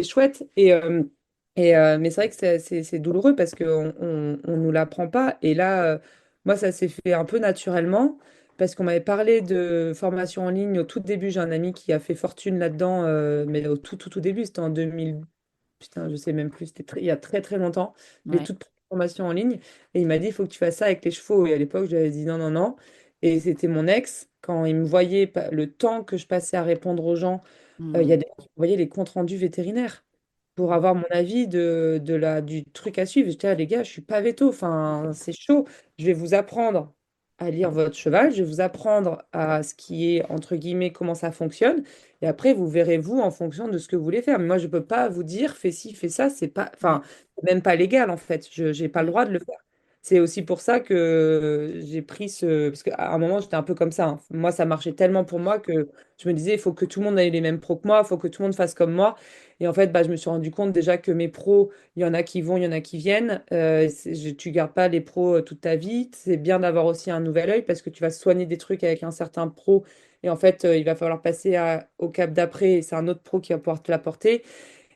chouette. Mais c'est vrai que c'est douloureux parce qu'on on nous l'apprend pas. Et là, moi, ça s'est fait un peu naturellement parce qu'on m'avait parlé de formation en ligne au tout début. J'ai un ami qui a fait fortune là-dedans, mais au tout début, c'était en 2000. Putain, je sais même plus, il y a très très longtemps, les Ouais. toutes premières formations en ligne. Et il m'a dit, il faut que tu fasses ça avec les chevaux. Et à l'époque, j'avais dit non, non, non. Et c'était mon ex, quand il me voyait, le temps que je passais à répondre aux gens, il y a Mm. des gens qui voyaient les comptes rendus vétérinaires pour avoir mon avis du truc à suivre. J'étais là, les gars, je suis pas veto, enfin, c'est chaud. Je vais vous apprendre à lire votre cheval, je vais vous apprendre à ce qui est, entre guillemets, comment ça fonctionne. Et après, vous verrez, vous, en fonction de ce que vous voulez faire. Mais moi, je peux pas vous dire, fais ci, fais ça, c'est pas, Ouais. enfin, c'est même pas légal, en fait. Je n'ai pas le Ouais. droit de le faire. C'est aussi pour ça que j'ai pris ce... Parce qu'à un moment, j'étais un peu comme ça, hein. Moi, ça marchait tellement pour moi que je me disais, il faut que tout le monde ait les mêmes pros que moi, il faut que tout le monde fasse comme moi. Et en fait, bah, je me suis rendu compte déjà que mes pros, il y en a qui vont, il y en a qui viennent. Tu gardes pas les pros toute ta vie. C'est bien d'avoir aussi un nouvel œil parce que tu vas soigner des trucs avec un certain pro. Et en fait, il va falloir passer au cap d'après. Et c'est un autre pro qui va pouvoir te l'apporter.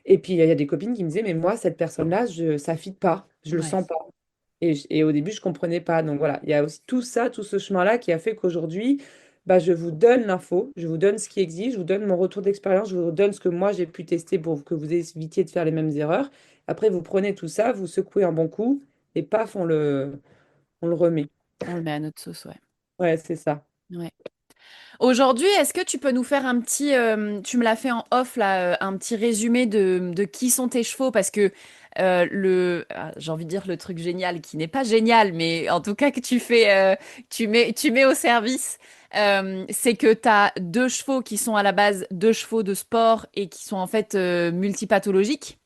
Et puis, il y a des copines qui me disaient, mais moi, cette personne-là, ça ne fit pas. Je le Ouais. sens pas. Et au début, je comprenais pas. Donc voilà, il y a aussi tout ça, tout ce chemin-là qui a fait qu'aujourd'hui, bah, je vous donne l'info, je vous donne ce qui existe, je vous donne mon retour d'expérience, je vous donne ce que moi j'ai pu tester pour que vous évitiez de faire les mêmes erreurs. Après, vous prenez tout ça, vous secouez un bon coup et paf, on le remet. On le met à notre sauce, ouais. Ouais, c'est ça. Ouais. Aujourd'hui, est-ce que tu peux nous faire un petit, tu me l'as fait en off là, un petit résumé de qui sont tes chevaux parce que j'ai envie de dire le truc génial qui n'est pas génial, mais en tout cas que tu fais, tu mets au service, c'est que tu as deux chevaux qui sont à la base deux chevaux de sport et qui sont en fait multipathologiques.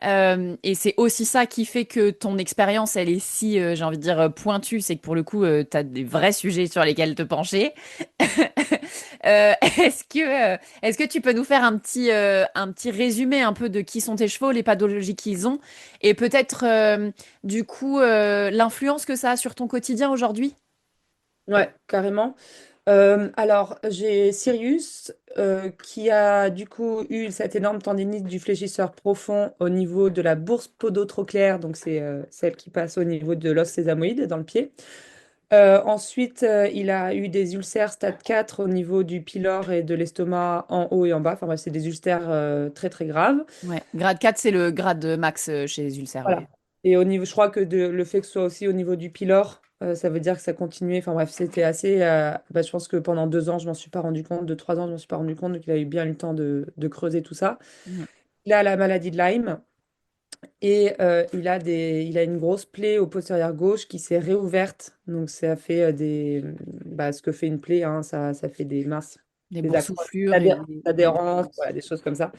Et c'est aussi ça qui fait que ton expérience, elle est si, j'ai envie de dire, pointue, c'est que pour le coup, tu as des vrais sujets sur lesquels te pencher. Est-ce que tu peux nous faire un petit résumé un peu de qui sont tes chevaux, les pathologies qu'ils ont, et peut-être du coup l'influence que ça a sur ton quotidien aujourd'hui? Ouais, carrément. Alors, j'ai Sirius qui a du coup eu cette énorme tendinite du fléchisseur profond au niveau de la bourse podotrocléaire, donc c'est celle qui passe au niveau de l'os sésamoïde dans le pied. Ensuite, il a eu des ulcères stade 4 au niveau du pylore et de l'estomac en haut et en bas. Enfin bref, c'est des ulcères très très graves. Ouais. Grade 4, c'est le grade max chez les ulcères, ouais. Voilà. Et au niveau, je crois que le fait que ce soit aussi au niveau du pylore, ça veut dire que ça continuait. Enfin bref, c'était assez. Bah, je pense que pendant 2 ans, je m'en suis pas rendu compte. 2, 3 ans, je m'en suis pas rendu compte. Donc il a eu bien eu le temps de creuser tout ça. Mhm. Il a la maladie de Lyme et il a une grosse plaie au postérieur gauche qui s'est réouverte. Donc ça fait bah, ce que fait une plaie, hein, ça fait des masses, Des des boursouflures et ouais, des adhérences, plaies. voilà, des choses comme ça.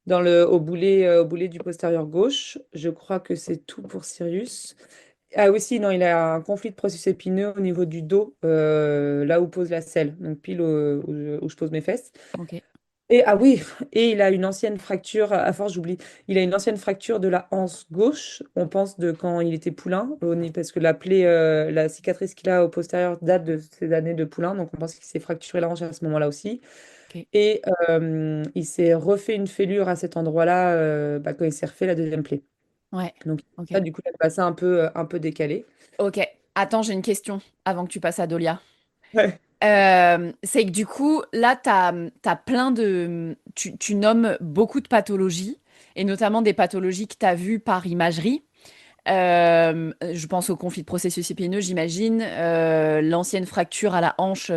Au boulet du postérieur gauche. Je crois que c'est tout pour Sirius. Ah aussi, non, il a un conflit de processus épineux au niveau du dos, là où pose la selle, donc pile où je pose mes fesses. Ok. Et ah oui, et il a une ancienne fracture, à force j'oublie, il a une ancienne fracture de la hanche gauche, on pense de quand il était poulain, parce que la cicatrice qu'il a au postérieur date de ses années de poulain, donc on pense qu'il s'est fracturé la hanche à ce moment-là aussi. Ok. Et il s'est refait une fêlure à cet endroit-là bah, quand il s'est refait la deuxième plaie. Ouais. Donc Ok. ça, du coup, il a passé un peu décalé. Ok. Attends, j'ai une question avant que tu passes à Dolia. Ouais. C'est que du coup, là, plein de... Tu nommes beaucoup de pathologies, et notamment des pathologies que tu as vues par imagerie. Je pense au conflit de processus épineux, j'imagine. L'ancienne fracture à la hanche,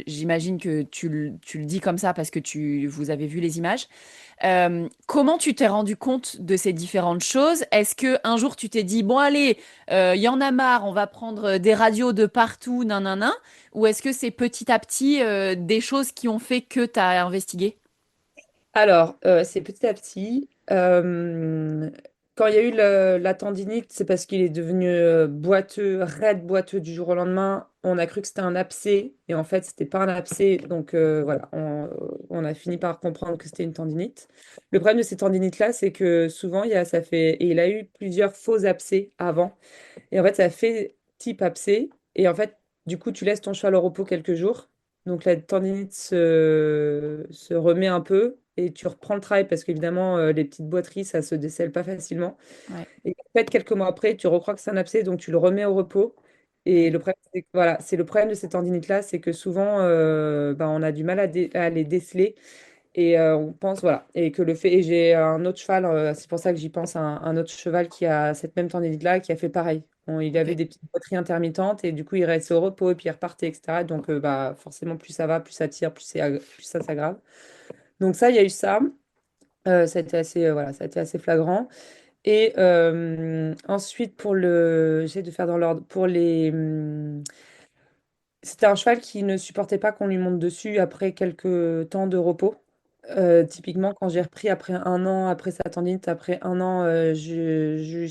j'imagine que tu le dis comme ça parce que vous avez vu les images. Comment tu t'es rendu compte de ces différentes choses? Est-ce que un jour tu t'es dit, bon allez, il y en a marre, on va prendre des radios de partout, nanana, ou est-ce que c'est petit à petit des choses qui ont fait que tu as investigué? Alors, c'est petit à petit. Quand il y a eu la tendinite, c'est parce qu'il est devenu boiteux, raide boiteux du jour au lendemain. On a cru que c'était un abcès et en fait, c'était pas un abcès. Donc voilà, on a fini par comprendre que c'était une tendinite. Le problème de ces tendinites-là, c'est que souvent, ça fait, et il a eu plusieurs faux abcès avant. Et en fait, ça fait type abcès. Et en fait, du coup, tu laisses ton cheval au repos quelques jours. Donc la tendinite se remet un peu et tu reprends le travail parce qu'évidemment, les petites boiteries, ça se décèle pas facilement. Ouais, Et en fait, quelques mois après, tu recrois que c'est un abcès, donc tu le remets au repos. Et ouais. le problème, voilà, c'est le problème de ces tendinites-là, c'est que souvent, bah, on a du mal à les déceler. Et on pense, voilà, et que le fait, et j'ai un autre cheval, c'est pour ça que j'y pense, un autre cheval qui a cette même tendinite-là, qui a fait pareil. Il Ok. avait des petites poteries intermittentes et du coup, il restait au repos et puis il repartait, etc. Donc, bah, forcément, plus ça va, plus ça tire, plus ça s'aggrave. Donc, ça, il y a eu ça. Ça a été assez, voilà, ça a été assez flagrant. Et ensuite, j'essaie de faire dans l'ordre, c'était un cheval qui ne supportait pas qu'on lui monte dessus après quelques temps de repos. Typiquement, quand j'ai repris après un an, après sa tendinite, après un an, je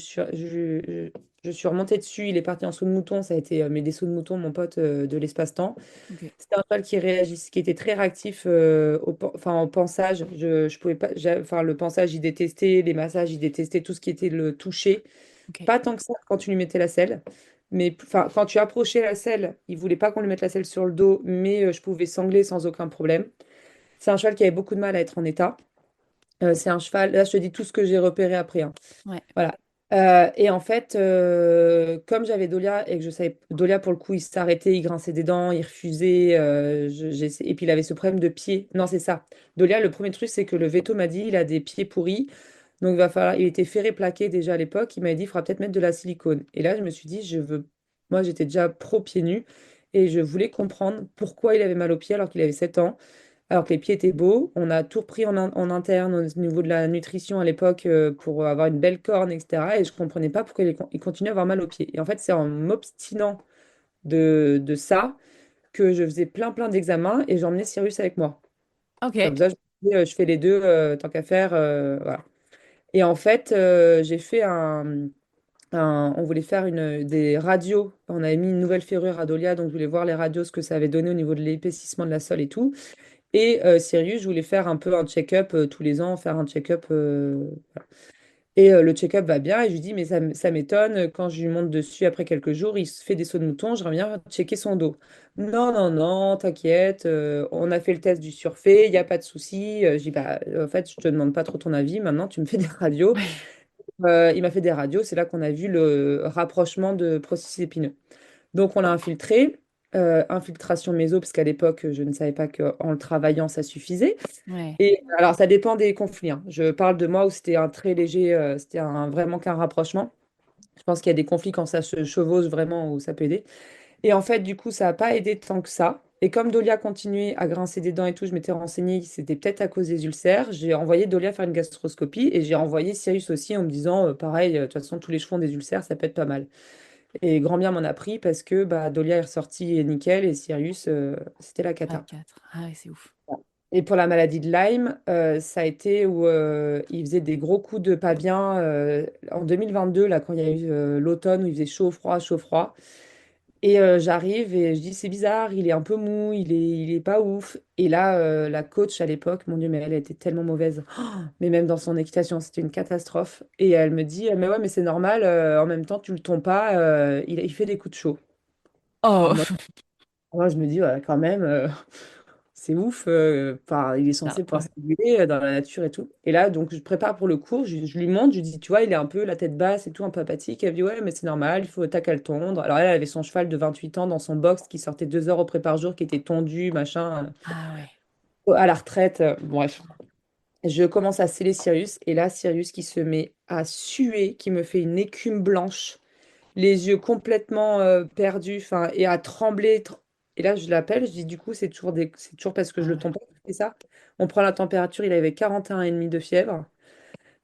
suis remontée dessus. Il est parti en saut de mouton. Ça a été mais des sauts de mouton, mon pote, de l'espace-temps. Ok. C'était un cheval qui réagissait, qui était très réactif enfin, au pansage. Je pouvais pas, enfin, le pansage, il détestait, les massages, il détestait tout ce qui était le toucher. Ok. Pas tant que ça quand tu lui mettais la selle. Mais enfin, quand tu approchais la selle, il voulait pas qu'on lui mette la selle sur le dos, mais je pouvais sangler sans aucun problème. C'est un cheval qui avait beaucoup de mal à être en état. C'est un cheval, là je te dis tout ce que j'ai repéré après, hein. Ouais. Voilà. Et en fait, comme j'avais Dolia et que je savais, Dolia pour le coup, il s'arrêtait, il grinçait des dents, il refusait. Et puis il avait ce problème de pied. Non, c'est ça. Dolia, le premier truc, c'est que le veto m'a dit, il a des pieds pourris. Donc il va falloir, il était ferré plaqué déjà à l'époque. Il m'a dit, il faudra peut-être mettre de la silicone. Et là, je me suis dit, moi j'étais déjà pro pieds nus et je voulais comprendre pourquoi il avait mal aux pieds alors qu'il avait 7 ans. Alors que les pieds étaient beaux, on a tout repris en interne au niveau de la nutrition à l'époque pour avoir une belle corne, etc. Et je comprenais pas pourquoi il continuait à avoir mal aux pieds. Et en fait, c'est en m'obstinant de ça que je faisais plein d'examens et j'emmenais Cyrus avec moi. Ok. Comme ça, je, me disais, je fais les deux tant qu'à faire. Voilà. Et en fait, j'ai fait on voulait faire des radios. On avait mis une nouvelle ferrure à Dolia, donc je voulais voir les radios, ce que ça avait donné au niveau de l'épaississement de la sole et tout. Et Sirius, je voulais faire un peu un check-up tous les ans, faire un check-up. Voilà. Et le check-up va bien. Et je lui dis, mais ça m'étonne. Quand je lui monte dessus après quelques jours, il se fait des sauts de mouton. Je reviens checker son dos. Non, t'inquiète. On a fait le test du surfait. Il n'y a pas de souci. Je dis, bah, en fait, je te demande pas trop ton avis. Maintenant, tu me fais des radios. Il m'a fait des radios. C'est là qu'on a vu le rapprochement de processus épineux. Donc, on l'a infiltré. Infiltration méso, parce qu'à l'époque, je ne savais pas qu'en le travaillant, ça suffisait. Ouais. Et alors, ça dépend des conflits, hein. Je parle de moi où c'était un très léger, c'était vraiment qu'un rapprochement. Je pense qu'il y a des conflits quand ça se chevauche vraiment où ça peut aider. Et en fait, du coup, ça n'a pas aidé tant que ça. Et comme Dolia continuait à grincer des dents et tout, je m'étais renseignée, c'était peut-être à cause des ulcères. J'ai envoyé Dolia faire une gastroscopie et j'ai envoyé Cyrus aussi en me disant, pareil, de toute façon, tous les chevaux ont des ulcères, ça peut être pas mal. Et grand bien m'en a pris parce que bah, Dolia est ressorti nickel et Sirius, c'était la Ah, cata. 4. Ah ouais, c'est ouf. Et pour la maladie de Lyme, ça a été où il faisait des gros coups de pas bien en 2022, là, quand il y a eu l'automne où il faisait chaud, froid, chaud, froid. Et j'arrive et je dis, c'est bizarre, il est un peu mou, il est pas ouf. Et là, la coach à l'époque, mon Dieu, mais elle était tellement mauvaise. Oh, mais même dans son équitation, c'était une catastrophe. Et elle me dit, mais ouais, mais c'est normal, en même temps, tu le tombes pas, il fait des coups de chaud. Alors Oh, moi, je me dis, ouais, quand même, c'est ouf. Enfin, il est ah, censé pouvoir ouais. se réguler dans la nature et tout. Et là, donc, je prépare pour le cours, je lui montre, je lui dis, tu vois, il est un peu la tête basse et tout, un peu apathique. Elle me dit, ouais, mais c'est normal, il faut t'as qu'à le tondre. Alors, elle avait son cheval de 28 ans dans son box qui sortait 2 heures au pré par jour, qui était tondu, machin, Ah ouais. à la retraite. Bref. Je commence à sceller Sirius, et là, Sirius qui se met à suer, qui me fait une écume blanche, les yeux complètement perdus, enfin, et à trembler. Et là, je l'appelle, je dis, du coup, c'est toujours parce que je Ah le ouais. tombe pas, c'est ça. On prend la température, il avait 41,5 de fièvre.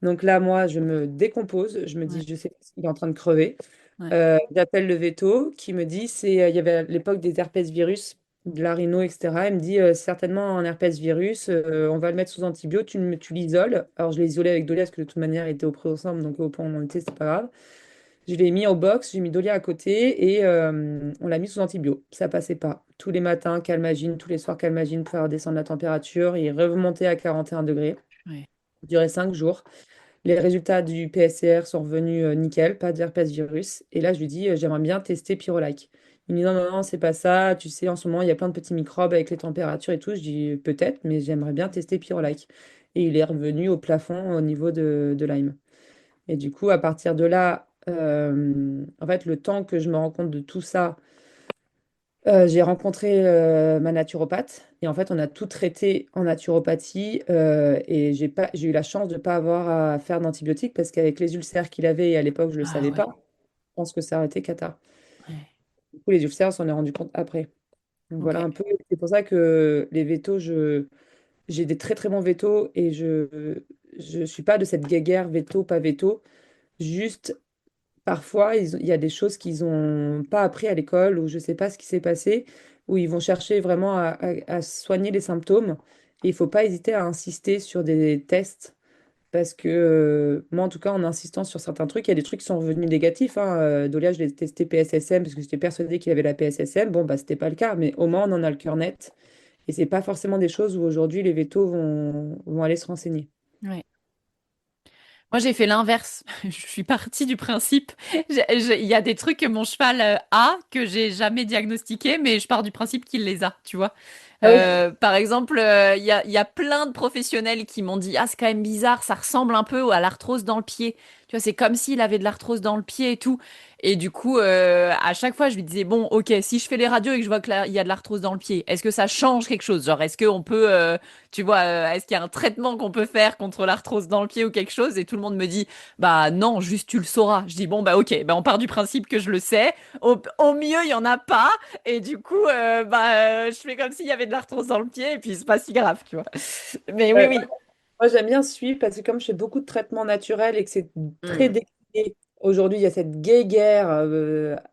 Donc là, moi, je me décompose, je me Ouais. dis, je sais qu'il est en train de crever. Ouais. J'appelle le veto qui me dit, il y avait à l'époque des herpès virus. de la rhino, etc. Elle me dit certainement un herpès virus, on va le mettre sous antibio, tu l'isoles. Alors je l'ai isolé avec Dolia parce que de toute manière il était au pré ensemble, donc au point où on en était, c'était pas grave. Je l'ai mis au box, j'ai mis Dolia à côté et on l'a mis sous antibio. Ça passait pas. Tous les matins, Calmagine, tous les soirs, Calmagine pour faire descendre la température. Il remontait à 41 degrés. Ouais. Ça durait 5 jours. Les résultats du PCR sont revenus nickel, pas d'herpès virus. Et là, je lui dis, j'aimerais bien tester Pyrolike. Il me dit, non, non, non, c'est pas ça. Tu sais, en ce moment, il y a plein de petits microbes avec les températures et tout. Je dis, peut-être, mais j'aimerais bien tester Pyrolike. Et il est revenu au plafond au niveau de Lyme. Et du coup, à partir de là, en fait, le temps que je me rends compte de tout ça, j'ai rencontré ma naturopathe et en fait, on a tout traité en naturopathie et j'ai eu la chance de ne pas avoir à faire d'antibiotiques parce qu'avec les ulcères qu'il avait et à l'époque, je ne le Ah savais ouais. pas, je pense que ça aurait été cata. Ouais. Du coup, les ulcères, on s'en est rendu compte après. Donc Ok. voilà un peu. C'est pour ça que les vétos, j'ai des très très bons vétos et je suis pas de cette guéguerre veto, pas veto. Juste parfois, il y a des choses qu'ils n'ont pas appris à l'école ou je ne sais pas ce qui s'est passé, où ils vont chercher vraiment à soigner les symptômes. Et il ne faut pas hésiter à insister sur des tests, parce que moi, en tout cas, en insistant sur certains trucs, il y a des trucs qui sont revenus négatifs. Dolia, je l'ai testé PSSM parce que j'étais persuadée qu'il avait la PSSM. Bon, bah, c'était pas le cas, mais au moins, on en a le cœur net. Et c'est pas forcément des choses où aujourd'hui les vétos vont aller se renseigner. Ouais. Moi, j'ai fait l'inverse. Je suis partie du principe. Il y a des trucs que mon cheval a que j'ai jamais diagnostiqués, mais je pars du principe qu'il les a, tu vois. Ah oui. Par exemple, il y a plein de professionnels qui m'ont dit, ah, c'est quand même bizarre, ça ressemble un peu à l'arthrose dans le pied. Tu vois, c'est comme s'il avait de l'arthrose dans le pied et tout. Et du coup, à chaque fois, je lui disais, bon, ok, si je fais les radios et que je vois qu'il y a de l'arthrose dans le pied, est-ce que ça change quelque chose? Genre, est-ce qu'on peut, tu vois, est-ce qu'il y a un traitement qu'on peut faire contre l'arthrose dans le pied ou quelque chose? Et tout le monde me dit, bah non, juste tu le sauras. Je dis, bon, bah ok, bah on part du principe que je le sais. Au mieux, il y en a pas. Et du coup, je fais comme s'il y avait de l'arthrose dans le pied et puis c'est pas si grave, tu vois. Mais oui, Ouais. oui. Moi, j'aime bien suivre parce que comme je fais beaucoup de traitements naturels et que c'est très Mm. décrié, aujourd'hui, il y a cette guéguerre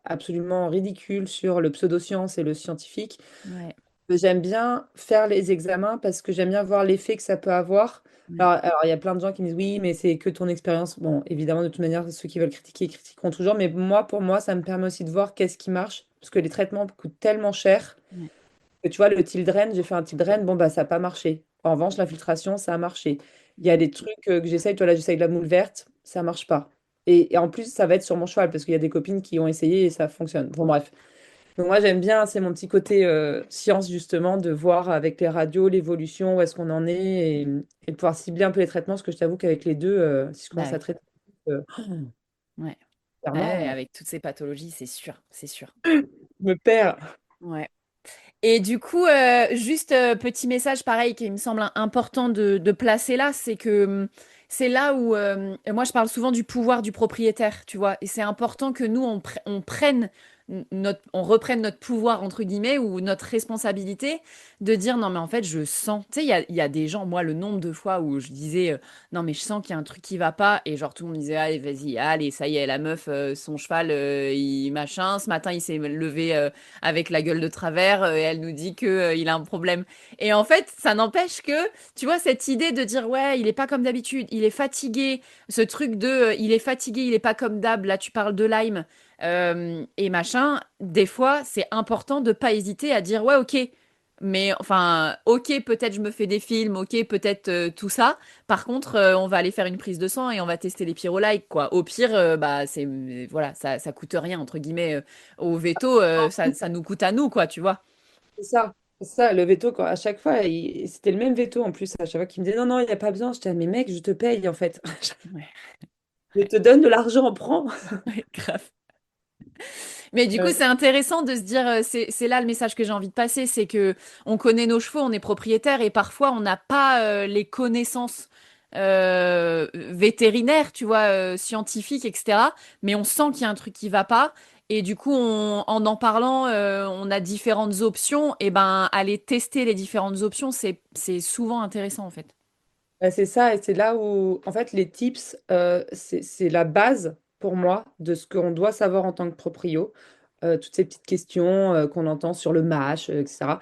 absolument ridicule sur le pseudoscience et le scientifique. Ouais, J'aime bien faire les examens parce que j'aime bien voir l'effet que ça peut avoir. ouais, Alors, il y a plein de gens qui me disent oui, mais c'est que ton expérience. Bon, évidemment, de toute manière, ceux qui veulent critiquer critiqueront toujours. Mais moi, pour moi, ça me permet aussi de voir qu'est-ce qui marche. Parce que les traitements coûtent tellement cher ouais, que tu vois, le Tildren, j'ai fait un Tildren, bon, bah, ça n'a pas marché. En revanche, l'infiltration, ça a marché. Il y a des trucs que j'essaye, toi là, j'essaye de la moule verte, ça marche pas. Et en plus, ça va être sur mon cheval, parce qu'il y a des copines qui ont essayé et ça fonctionne. Bon, bref. Donc, moi, j'aime bien, c'est mon petit côté science, justement, de voir avec les radios l'évolution, où est-ce qu'on en est, et de pouvoir cibler un peu les traitements, parce que je t'avoue qu'avec les deux, si je bah commence à oui, traiter, ouais. Ouais, clairement, avec toutes ces pathologies, c'est sûr, c'est sûr. je me perds. Ouais. Et du coup, juste petit message pareil qui me semble important de placer là, c'est que c'est là où moi je parle souvent du pouvoir du propriétaire, tu vois, et c'est important que nous on prenne on reprenne notre pouvoir entre guillemets ou notre responsabilité de dire non mais en fait je sens, tu sais il y a des gens, moi le nombre de fois où je disais non mais je sens qu'il y a un truc qui va pas et genre tout le monde disait allez vas-y allez ça y est la meuf son cheval il machin ce matin il s'est levé avec la gueule de travers et elle nous dit que il a un problème. Et en fait, ça n'empêche que, tu vois, cette idée de dire ouais, il est pas comme d'habitude, il est fatigué, ce truc de il est fatigué, il est pas comme d'hab, là tu parles de Lyme et machin, des fois, c'est important de pas hésiter à dire ouais, ok. Mais enfin, ok, peut-être je me fais des films, ok, peut-être tout ça. Par contre, on va aller faire une prise de sang et on va tester les pyrolites, quoi. Au pire, bah c'est voilà, ça coûte rien entre guillemets au veto, ça nous coûte à nous, quoi, tu vois. C'est ça. C'est ça, le veto, à chaque fois, c'était le même veto en plus. À chaque fois qu'il me disait non, non, il n'y a pas besoin. Je disais, mais mec, je te paye en fait. Ouais, Je te donne de l'argent, prends. ouais, grave. Mais du coup, Euh, c'est intéressant de se dire, c'est là le message que j'ai envie de passer, c'est que on connaît nos chevaux, on est propriétaire et parfois on n'a pas les connaissances vétérinaires, tu vois, scientifiques, etc. Mais on sent qu'il y a un truc qui va pas. Et du coup, en parlant, on a différentes options. Et ben, aller tester les différentes options, c'est souvent intéressant en fait. c'est ça, et c'est là où, en fait, les tips, c'est la base pour moi de ce qu'on doit savoir en tant que proprio. toutes ces petites questions qu'on entend sur le MASH, etc.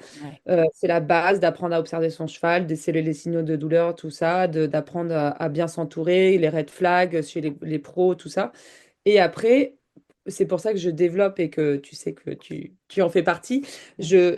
Ouais. C'est la base d'apprendre à observer son cheval, déceler les signaux de douleur, tout ça, d'apprendre à bien s'entourer, les red flags chez les pros, tout ça. Et après, c'est pour ça que je développe et que tu sais que tu en fais partie. Je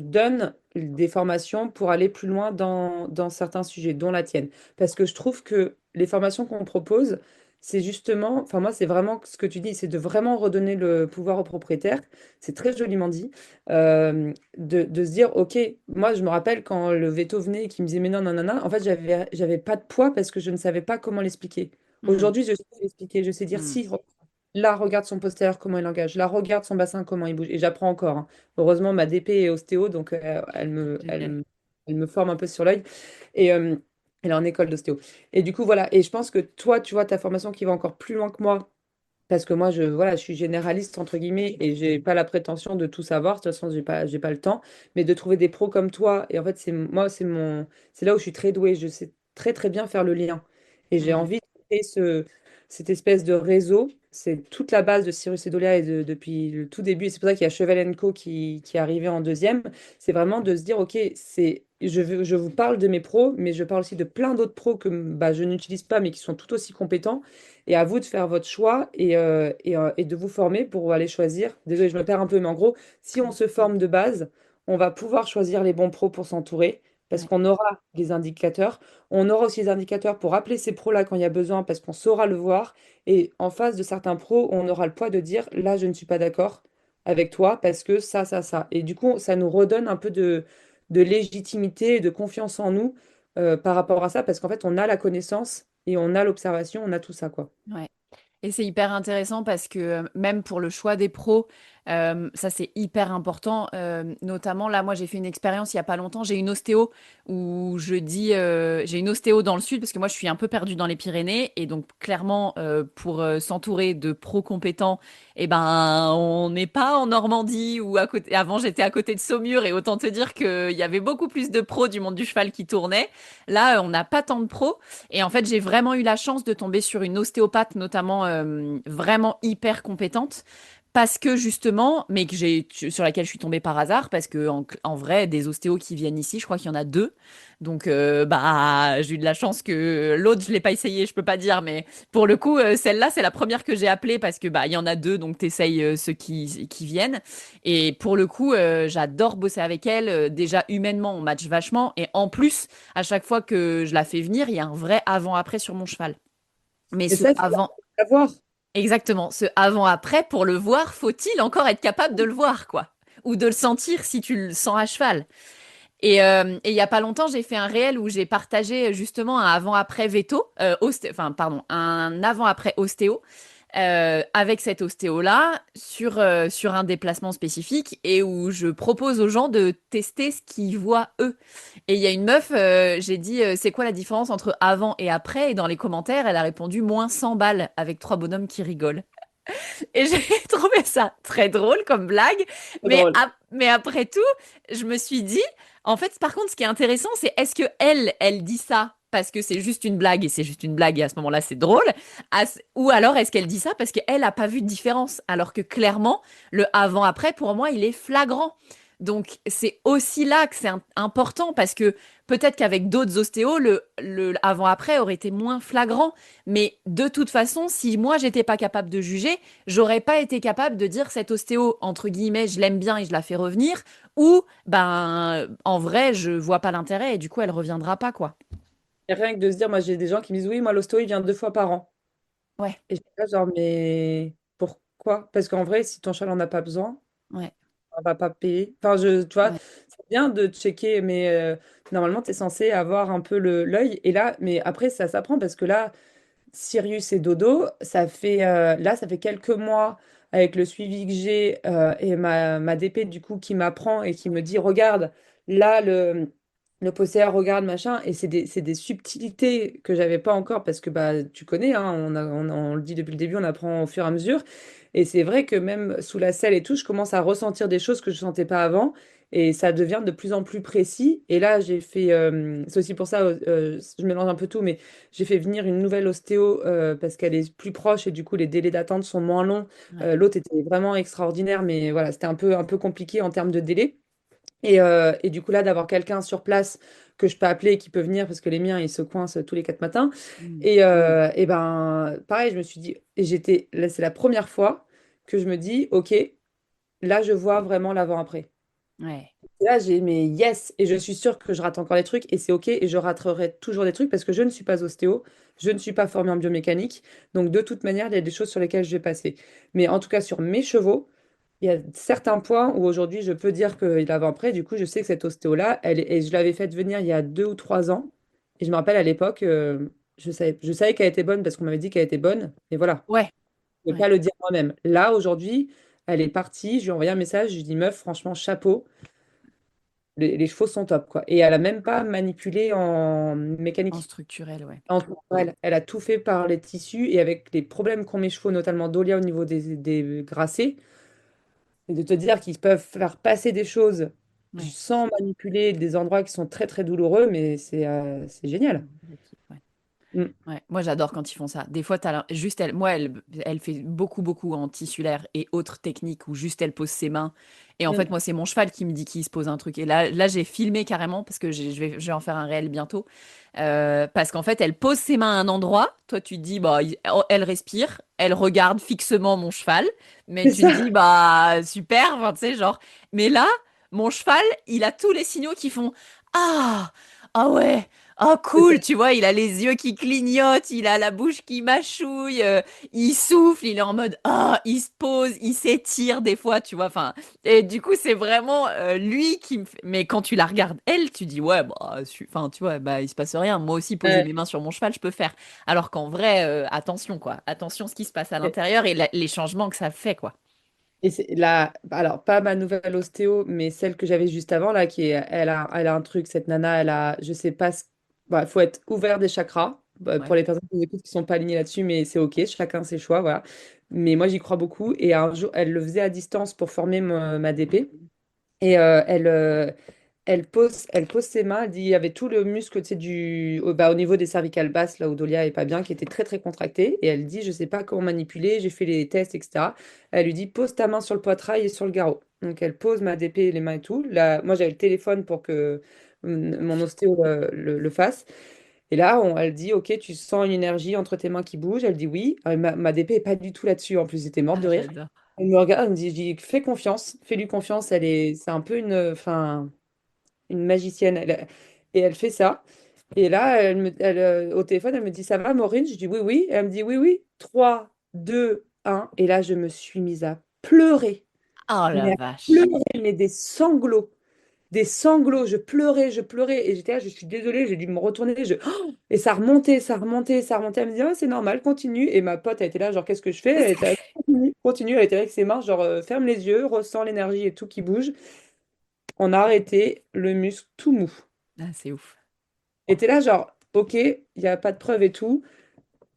donne des formations pour aller plus loin dans certains sujets, dont la tienne. Parce que je trouve que les formations qu'on propose, c'est justement, enfin moi, c'est vraiment ce que tu dis, c'est de vraiment redonner le pouvoir au propriétaire. C'est très joliment dit. De se dire, OK, moi, je me rappelle quand le veto venait et qu'il me disait, mais non, non, non, non, en fait, j'avais pas de poids parce que je ne savais pas comment l'expliquer. Mm, Aujourd'hui, je sais l'expliquer, je sais dire mm. si, là, regarde son postérieur, comment il engage, là, regarde son bassin, comment il bouge. Et j'apprends encore, hein. Heureusement, ma DP est ostéo, donc Génial. elle me forme un peu sur l'œil. Et elle est en école d'ostéo. Et du coup, voilà. Et je pense que toi, tu vois, ta formation qui va encore plus loin que moi, parce que moi, voilà, je suis généraliste, entre guillemets, et j'ai pas la prétention de tout savoir. De toute façon, j'ai pas le temps. Mais de trouver des pros comme toi, et en fait, c'est là où je suis très douée. Je sais très, très bien faire le lien. Et j'ai Mm, envie de créer cette espèce de réseau. C'est toute la base de Cyrus et Dolia depuis le tout début. Et c'est pour ça qu'il y a Cheval Co qui est arrivé en deuxième. C'est vraiment de se dire, OK, je vous parle de mes pros, mais je parle aussi de plein d'autres pros que bah, je n'utilise pas, mais qui sont tout aussi compétents. Et à vous de faire votre choix et de vous former pour aller choisir. Désolée, je me perds un peu, mais en gros, si on se forme de base, on va pouvoir choisir les bons pros pour s'entourer parce ouais. qu'on aura des indicateurs. On aura aussi des indicateurs pour appeler ces pros-là quand il y a besoin parce qu'on saura le voir. Et en face de certains pros, on aura le poids de dire, là, je ne suis pas d'accord avec toi parce que ça, ça, ça. Et du coup, ça nous redonne un peu de légitimité et de confiance en nous par rapport à ça parce qu'en fait, on a la connaissance et on a l'observation, on a tout ça, quoi. Ouais. Et c'est hyper intéressant parce que même pour le choix des pros, ça c'est hyper important. Notamment là, moi j'ai fait une expérience il y a pas longtemps. J'ai une ostéo où je dis, j'ai une ostéo dans le sud parce que moi je suis un peu perdue dans les Pyrénées et donc clairement pour s'entourer de pros compétents, eh ben on n'est pas en Normandie ou à côté. Avant j'étais à côté de Saumur et autant te dire qu'il y avait beaucoup plus de pros du monde du cheval qui tournaient. Là, on n'a pas tant de pros. Et en fait, j'ai vraiment eu la chance de tomber sur une ostéopathe, notamment vraiment hyper compétente. Parce que justement, mais sur laquelle je suis tombée par hasard, parce que en vrai, des ostéos qui viennent ici, je crois qu'il y en a deux. Donc, bah, j'ai eu de la chance que l'autre, je l'ai pas essayé, je peux pas dire, mais pour le coup, celle-là, c'est la première que j'ai appelée parce que bah, il y en a deux, donc t'essayes ceux qui viennent. Et pour le coup, j'adore bosser avec elle. Déjà humainement, on match vachement, et en plus, à chaque fois que je la fais venir, il y a un vrai avant-après sur mon cheval. Mais Et ce ça, il faut avant, savoir. exactement, ce avant-après, pour le voir, faut-il encore être capable de le voir, quoi? Ou de le sentir si tu le sens à cheval. Et il y a pas longtemps, j'ai fait un réel où j'ai partagé justement un avant-après veto, enfin, pardon, un avant-après ostéo, avec cet ostéo-là sur un déplacement spécifique et où je propose aux gens de tester ce qu'ils voient eux. Et il y a une meuf, j'ai dit, c'est quoi la différence entre avant et après? Et dans les commentaires, elle a répondu moins 100 balles avec trois bonhommes qui rigolent. Et j'ai trouvé ça très drôle comme blague. C'est drôle. Mais après tout, je me suis dit, en fait, par contre, ce qui est intéressant, c'est est-ce que elle dit ça parce que c'est juste une blague et c'est juste une blague et à ce moment-là, c'est drôle, ou alors est-ce qu'elle dit ça parce qu'elle a pas vu de différence, alors que clairement, le avant-après, pour moi, il est flagrant. Donc, c'est aussi là que c'est important parce que peut-être qu'avec d'autres ostéos, le avant-après aurait été moins flagrant. Mais de toute façon, si moi, j'étais pas capable de juger, j'aurais pas été capable de dire cette ostéo, entre guillemets, je l'aime bien et je la fais revenir, ou, ben, en vrai, je vois pas l'intérêt et du coup, elle reviendra pas, quoi. Et rien que de se dire, moi j'ai des gens qui me disent, oui, moi l'hosto, il vient 2 fois par an. Ouais, Et je suis là, genre, mais pourquoi? Parce qu'en vrai, si ton cheval en a pas besoin, ouais, on va pas payer. Enfin, tu vois, ouais. c'est bien de checker, mais normalement, tu es censé avoir un peu l'œil. Et là, mais après, ça s'apprend parce que là, Sirius et Dodo, ça fait quelques mois avec le suivi que j'ai et ma DP du coup qui m'apprend et qui me dit, regarde, là, le poster, regarde, machin. Et c'est des subtilités que j'avais pas encore parce que bah, tu connais, hein, on le dit depuis le début, on apprend au fur et à mesure. Et c'est vrai que même sous la selle et tout, je commence à ressentir des choses que je sentais pas avant. Et ça devient de plus en plus précis. Et là, c'est aussi pour ça, je mélange un peu tout, mais j'ai fait venir une nouvelle ostéo parce qu'elle est plus proche et du coup, les délais d'attente sont moins longs. Ouais. L'autre était vraiment extraordinaire, mais voilà, c'était un peu compliqué en termes de délai. Et du coup, là, d'avoir quelqu'un sur place que je peux appeler et qui peut venir parce que les miens, ils se coincent tous les 4 matins. Mm. Et ben, pareil, je me suis dit, là, c'est la première fois que je me dis, OK, là, je vois vraiment l'avant-après. Ouais. Et là, j'ai mes yes, et je suis sûre que je rate encore des trucs, et c'est OK, et je raterai toujours des trucs parce que je ne suis pas ostéo, je ne suis pas formée en biomécanique. Donc, de toute manière, il y a des choses sur lesquelles je vais passer. Mais en tout cas, sur mes chevaux, il y a certains points où aujourd'hui je peux dire qu'il avant-après. Du coup, je sais que cette ostéo-là, et je l'avais faite venir il y a 2 ou 3 ans. Et je me rappelle à l'époque, je savais qu'elle était bonne parce qu'on m'avait dit qu'elle était bonne. Et voilà, Ouais. je ne vais Ouais. pas le dire moi-même. Là, aujourd'hui, elle est partie. Je lui ai envoyé un message. Je lui ai dit, meuf, franchement, chapeau. Les chevaux sont top, quoi. Et elle a même pas manipulé en En mécanique. structurel, ouais. Elle a tout fait par les tissus et avec les problèmes qu'ont mes chevaux, notamment Dolia au niveau des grasset. Et de te dire qu'ils peuvent faire passer des choses Ouais. sans manipuler des endroits qui sont très très douloureux, mais c'est génial. Ouais. Mm. Ouais, moi j'adore quand ils font ça. Des fois, juste elle, moi, elle fait beaucoup, beaucoup en tissulaire et autres techniques où juste elle pose ses mains. Et en fait, Mm. moi, c'est mon cheval qui me dit qu'il se pose un truc. Et là, j'ai filmé carrément parce que je vais en faire un réel bientôt. Parce qu'en fait, elle pose ses mains à un endroit. Toi, tu te dis, bah, elle respire, elle regarde fixement mon cheval. Mais C'est tu te ça. dis, bah, super, enfin, tu sais, genre. Mais là, mon cheval, il a tous les signaux qui font, ah, ah ouais. Oh C'est ça. cool, tu vois, il a les yeux qui clignotent, il a la bouche qui mâchouille, il souffle, il est en mode ah, il se pose, il s'étire des fois, tu vois. Enfin, et du coup, c'est vraiment lui qui me fait. Mais quand tu la regardes elle, tu dis ouais, bah, enfin, tu vois, bah il se passe rien. Moi aussi, poser Ouais. mes mains sur mon cheval, je peux faire. Alors qu'en vrai, attention quoi, attention ce qui se passe à Et, l'intérieur et les changements que ça fait quoi. et c'est là, alors pas ma nouvelle ostéo, mais celle que j'avais juste avant, là, elle a un truc, cette nana, je sais pas, bah, faut être ouvert des chakras, bah, pour Ouais. les personnes qui nous écoutent qui sont pas alignées là-dessus, mais c'est OK, chacun ses choix, voilà. Mais moi, j'y crois beaucoup, et un jour, elle le faisait à distance pour former ma DP, et elle pose ses mains, elle dit il y avait tout le muscle, tu sais, au niveau des cervicales basses, là où Dolia est pas bien, qui était très très contracté. Et elle dit, je sais pas comment manipuler, j'ai fait les tests, etc. Elle lui dit, pose ta main sur le poitrail et sur le garrot. Donc elle pose ma DP, les mains et tout. Là, moi j'avais le téléphone pour que mon ostéo le fasse. Et là, elle dit, ok, tu sens une énergie entre tes mains qui bouge. Elle dit oui. Ma DP est pas du tout là-dessus. En plus, j'étais morte Ah, de rire. j'adore. Elle me regarde, elle me dit, je dis, fais confiance, fais-lui confiance. C'est un peu enfin, une magicienne. Et elle fait ça. Et là, au téléphone, elle me dit, ça va, Maureen? Je dis, oui, oui. Elle me dit, oui, oui. 3, 2, 1. Et là, je me suis mise à pleurer. Oh la Mais à vache. pleurer, mais des sanglots. Des sanglots. Je pleurais, je pleurais. Et j'étais là, je suis désolée, j'ai dû me retourner. Et ça remontait, ça remontait, ça remontait. Elle me dit, ah, c'est normal, continue. Et ma pote, elle était là, genre, qu'est-ce que je fais? Elle était là, continue, continue. Elle était avec ses mains, genre, ferme les yeux, ressens l'énergie et tout qui bouge. On a arrêté, le muscle tout mou. Ah, c'est ouf. Et t'es là, genre, ok, il n'y a pas de preuve et tout.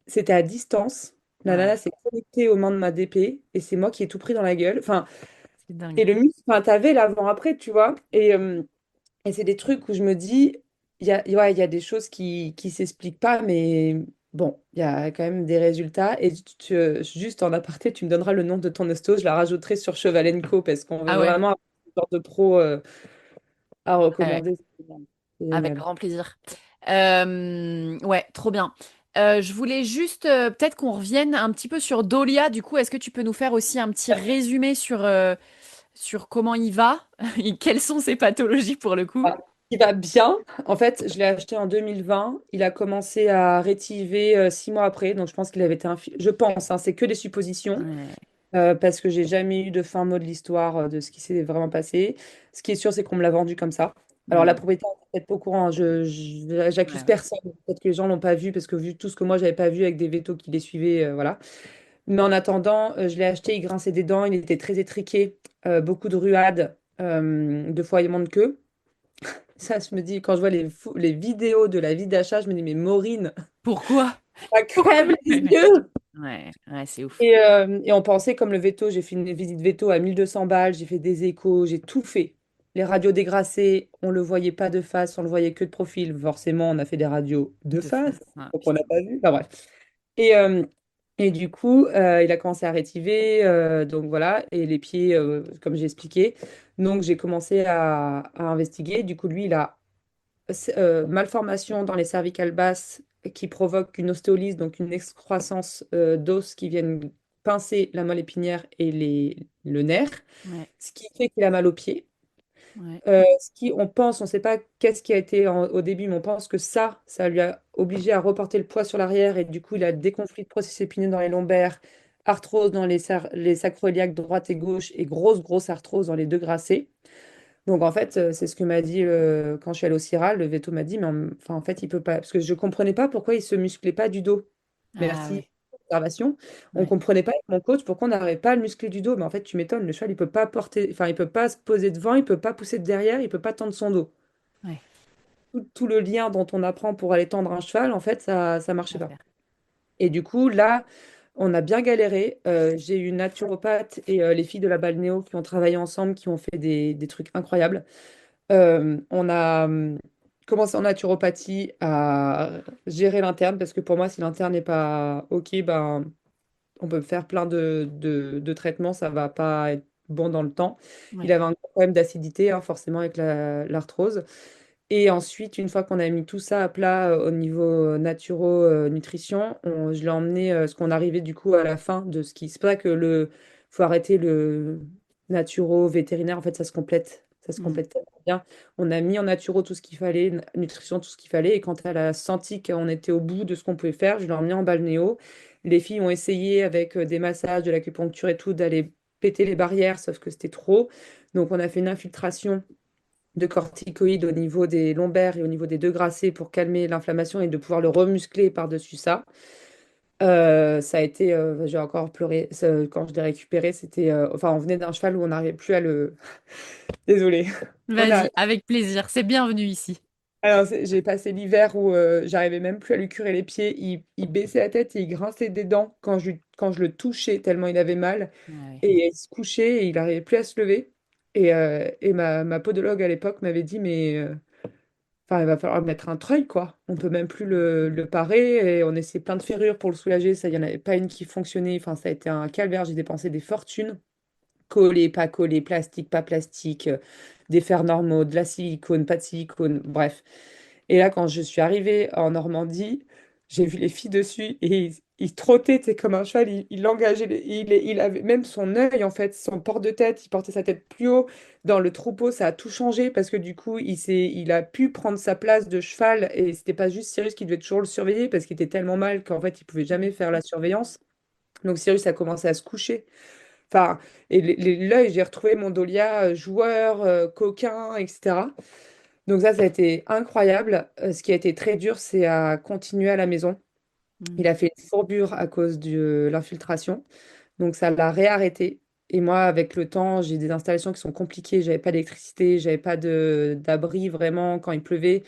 C'était à distance. La nana Ouais, s'est connectée aux mains de ma DP et c'est moi qui ai tout pris dans la gueule. Enfin, c'est dingue. et le muscle, enfin, t'avais l'avant-après, tu vois. Et c'est des trucs où je me dis, ouais, il y a des choses qui s'expliquent pas, mais bon, il y a quand même des résultats. Et juste en aparté, tu me donneras le nom de ton ostéo, je la rajouterai sur Chevalenko parce qu'on veut Ah ouais. vraiment avoir une sorte de pro à Ouais. recommander. C'est Avec génial. grand plaisir. Ouais, trop bien. Je voulais juste peut-être qu'on revienne un petit peu sur Dolia. Du coup, est-ce que tu peux nous faire aussi un petit résumé sur comment il va et quelles sont ses pathologies pour le coup? Ah, il va bien. En fait, je l'ai acheté en 2020. Il a commencé à rétiver 6 mois après. Donc, je pense qu'il avait été Je pense, hein, c'est que des suppositions. Ouais. Parce que j'ai jamais eu de fin mot de l'histoire de ce qui s'est vraiment passé. Ce qui est sûr, c'est qu'on me l'a vendu comme ça. Alors, la Hmm. propriétaire n'est peut-être pas au courant, hein. J'accuse Ouais, ouais. personne. Peut-être que les gens l'ont pas vu parce que vu tout ce que moi, j'avais pas vu avec des vétos qui les suivaient, voilà. Mais en attendant, je l'ai acheté, il grinçait des dents, il était très étriqué, beaucoup de ruades, de foillements de queue. Ça, je me dis, quand je vois les vidéos de la vie d'achat, je me dis, mais Maureen, Pourquoi? ça Pourquoi? crève les yeux! Ouais, ouais, c'est ouf. Et on pensait, comme le veto, j'ai fait une visite veto à 1 200 balles, j'ai fait des échos, j'ai tout fait. Les radios dégraissées, on le voyait pas de face, on le voyait que de profil. Forcément, on a fait des radios de De face. face, Ah, donc on n'a putain. pas vu. Enfin, bref. Et, euh, et du coup, il a commencé à rétiver, donc voilà, et les pieds, comme j'ai expliqué. Donc j'ai commencé à investiguer. Du coup, lui, il a malformation dans les cervicales basses qui provoque une ostéolyse, donc une excroissance d'os qui viennent pincer la moelle épinière et le nerf, Ouais, ce qui fait qu'il a mal aux pieds. ouais, On pense, on ne sait pas qu'est-ce qui a été au début, mais on pense que ça lui a obligé à reporter le poids sur l'arrière et du coup, il a des conflits de processus épineux dans les lombaires, arthrose dans les sacroiliacs droite et gauche et grosse arthrose dans les deux gracets. Donc en fait, c'est ce que m'a dit quand je suis allée au CIRAL, le veto m'a dit, mais enfin, en fait, il peut pas, parce que je comprenais pas pourquoi il se musclait pas du dos. ah Merci ouais, pour l'observation. On ouais, comprenait pas avec mon coach pourquoi on n'arrivait pas à le muscler du dos. Mais en fait, tu m'étonnes, le cheval, il peut pas porter, enfin, il peut pas se poser devant, il peut pas pousser de derrière, il peut pas tendre son dos. ouais, Tout le lien dont on apprend pour aller tendre un cheval, en fait, ça marchait à pas. faire. Et du coup, là, on a bien galéré. J'ai eu une naturopathe et les filles de la balnéo qui ont travaillé ensemble, qui ont fait des trucs incroyables. On a commencé en naturopathie à gérer l'interne parce que pour moi, si l'interne n'est pas OK, ben, on peut faire plein de traitements, ça va pas être bon dans le temps. Il Ouais, avait un gros problème d'acidité, hein, forcément, avec l'arthrose. Et ensuite, une fois qu'on a mis tout ça à plat au niveau naturo-nutrition, je l'ai emmené, ce qu'on arrivait du coup à la fin de ce qui... C'est pour ça que faut arrêter le naturo-vétérinaire, en fait, ça se mm, complète tellement bien. On a mis en naturo tout ce qu'il fallait, nutrition, tout ce qu'il fallait, et quand elle a senti qu'on était au bout de ce qu'on pouvait faire, je l'ai emmené en balnéo. Les filles ont essayé avec des massages, de l'acupuncture et tout, d'aller péter les barrières, sauf que c'était trop. Donc on a fait une infiltration de corticoïdes au niveau des lombaires et au niveau des deux gracets pour calmer l'inflammation et de pouvoir le remuscler par-dessus ça. Ça a été, j'ai encore pleuré quand je l'ai récupéré. C'était, enfin, on venait d'un cheval où on n'arrivait plus à le. Désolée. On a, vas-y, avec plaisir, c'est bienvenu ici. alors, j'ai passé l'hiver où j'arrivais même plus à lui curer les pieds. Il baissait la tête et il grinçait des dents quand je le touchais tellement il avait mal. Ouais, Et il se couchait et il n'arrivait plus à se lever. Et ma podologue à l'époque m'avait dit, mais enfin, il va falloir mettre un treuil, quoi. On peut même plus le parer et on essaie plein de ferrures pour le soulager. Ça, il n'y en avait pas une qui fonctionnait. Enfin, ça a été un calvaire. J'ai dépensé des fortunes. Collé, pas collé, plastique, pas plastique, des fers normaux, de la silicone, pas de silicone, bref. Et là, quand je suis arrivée en Normandie, j'ai vu les filles dessus et il trottait, tu sais, comme un cheval, il l'engageait, il avait même son œil, en fait, son port de tête, il portait sa tête plus haut. Dans le troupeau, ça a tout changé parce que du coup, il a pu prendre sa place de cheval et c'était pas juste Cyrus qui devait toujours le surveiller parce qu'il était tellement mal qu'en fait, il pouvait jamais faire la surveillance. Donc Cyrus a commencé à se coucher. Enfin, et l'œil, j'ai retrouvé mon Dolia joueur, coquin, etc. Donc ça a été incroyable. Ce qui a été très dur, c'est à continuer à la maison. mm, Il a fait une fourbure à cause de l'infiltration. Donc ça l'a réarrêté. Et moi, avec le temps, j'ai des installations qui sont compliquées. J'avais pas d'électricité, j'avais pas d'abri vraiment quand il pleuvait.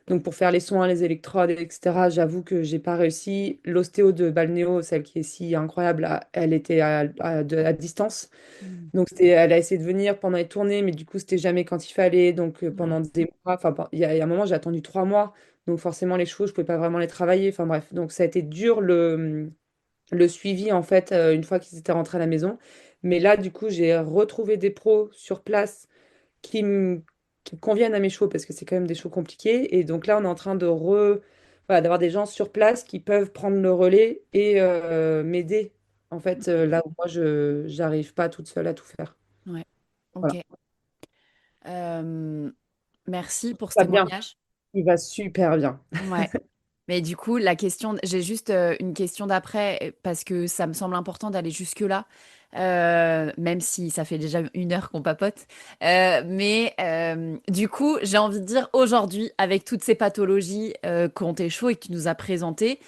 Donc pour faire les soins, les électrodes, etc., j'avoue que j'ai pas réussi. L'ostéo de Balnéo, celle qui est si incroyable, elle était à distance. mm, Donc elle a essayé de venir pendant les tournées, mais du coup, c'était jamais quand il fallait. Donc ouais, pendant des mois, enfin, il y a un moment, j'ai attendu 3 mois. Donc forcément, les chevaux, je pouvais pas vraiment les travailler. Enfin bref, donc ça a été dur le suivi, en fait, une fois qu'ils étaient rentrés à la maison. Mais là, du coup, j'ai retrouvé des pros sur place qui me conviennent à mes chevaux parce que c'est quand même des chevaux compliqués. Et donc là, on est en train voilà, d'avoir des gens sur place qui peuvent prendre le relais et m'aider. En fait, là où moi, je j'arrive pas toute seule à tout faire. ouais, Voilà. ok. Euh, merci pour ce Pas bien. témoignage. Il va super bien. Ouais. Mais du coup, j'ai juste une question d'après, parce que ça me semble important d'aller jusque-là, même si ça fait déjà 1 heure qu'on papote. Mais du coup, j'ai envie de dire, aujourd'hui, avec toutes ces pathologies qu'ont tes chevaux et que tu nous as présentées,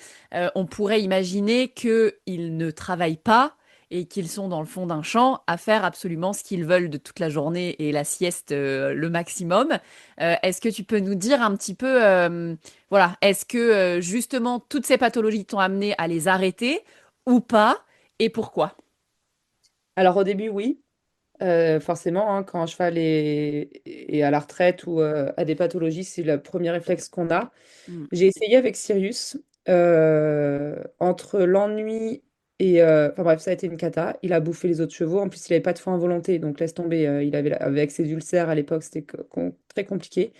on pourrait imaginer qu'ils ne travaillent pas et qu'ils sont dans le fond d'un champ à faire absolument ce qu'ils veulent de toute la journée et la sieste le maximum. Est-ce que tu peux nous dire un petit peu... voilà, est-ce que justement toutes ces pathologies t'ont amené à les arrêter ou pas et pourquoi? Alors au début, oui. Forcément, hein, quand un cheval est à la retraite ou a des pathologies, c'est le premier réflexe qu'on a. Mm. J'ai essayé avec Sirius, entre l'ennui et... enfin bref, ça a été une cata. Il a bouffé les autres chevaux. En plus, il n'avait pas de foin à volonté, donc laisse tomber. Il avait, avec ses ulcères à l'époque, c'était très compliqué.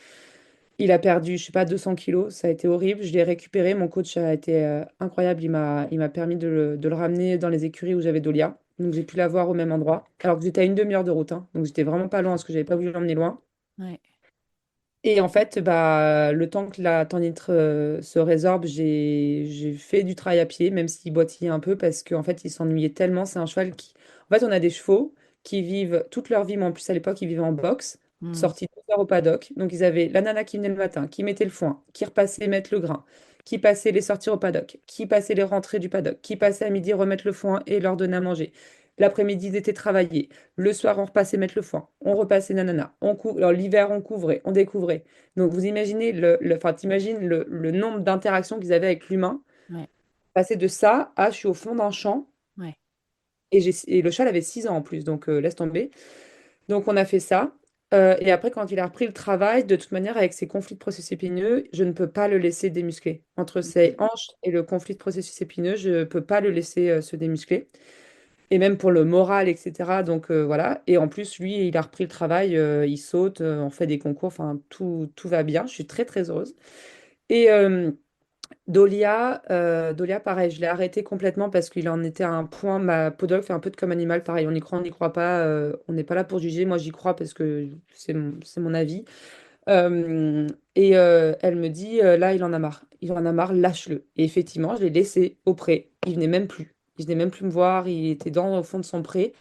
Il a perdu, je sais pas, 200 kilos. Ça a été horrible. Je l'ai récupéré. Mon coach a été incroyable. Il m'a permis de le ramener dans les écuries où j'avais Dolia. Donc j'ai pu l'avoir au même endroit. Alors que j'étais à une demi-heure de route, hein. Donc j'étais vraiment pas loin parce que j'avais pas voulu l'emmener loin. Ouais. Et en fait, bah, le temps que la tendinite se résorbe, j'ai fait du travail à pied, même s'il boitillait un peu, parce qu'en fait, il s'ennuyait tellement. C'est un cheval qui... En fait, on a des chevaux qui vivent toute leur vie, mais en plus, à l'époque, ils vivaient en boxe, Mm. sortis 2 heures au paddock. Donc, ils avaient la nana qui venait le matin, qui mettait le foin, qui repassait mettre le grain, qui passait les sortir au paddock, qui passait les rentrées du paddock, qui passait à midi remettre le foin et leur donner à manger. L'après-midi, ils étaient travaillés. Le soir, on repassait mettre le foin. On repassait nanana. Alors, l'hiver, on couvrait, on découvrait. Donc, vous imaginez enfin, t'imagines le nombre d'interactions qu'ils avaient avec l'humain. Ouais. Passer de ça à je suis au fond d'un champ Ouais. et le cheval avait 6 ans en plus, donc laisse tomber. Donc, on a fait ça. Et après, quand il a repris le travail, de toute manière, avec ses conflits de processus épineux, je ne peux pas le laisser démuscler. Entre ses hanches et le conflit de processus épineux, je ne peux pas le laisser se démuscler. Et même pour le moral, etc. Donc voilà. Et en plus, lui, il a repris le travail, il saute, on fait des concours, enfin, tout va bien. Je suis très, très heureuse. Et Dolia, pareil, je l'ai arrêté complètement parce qu'il en était à un point. Ma podologue fait un peu de comme animal, pareil, on y croit, on n'y croit pas. On n'est pas là pour juger. Moi, j'y crois parce que c'est mon avis. Elle me dit, là, il en a marre. Il en a marre, lâche-le. Et effectivement, je l'ai laissé au pré. Il venait même plus. Il venait même plus me voir. Il était au fond de son pré.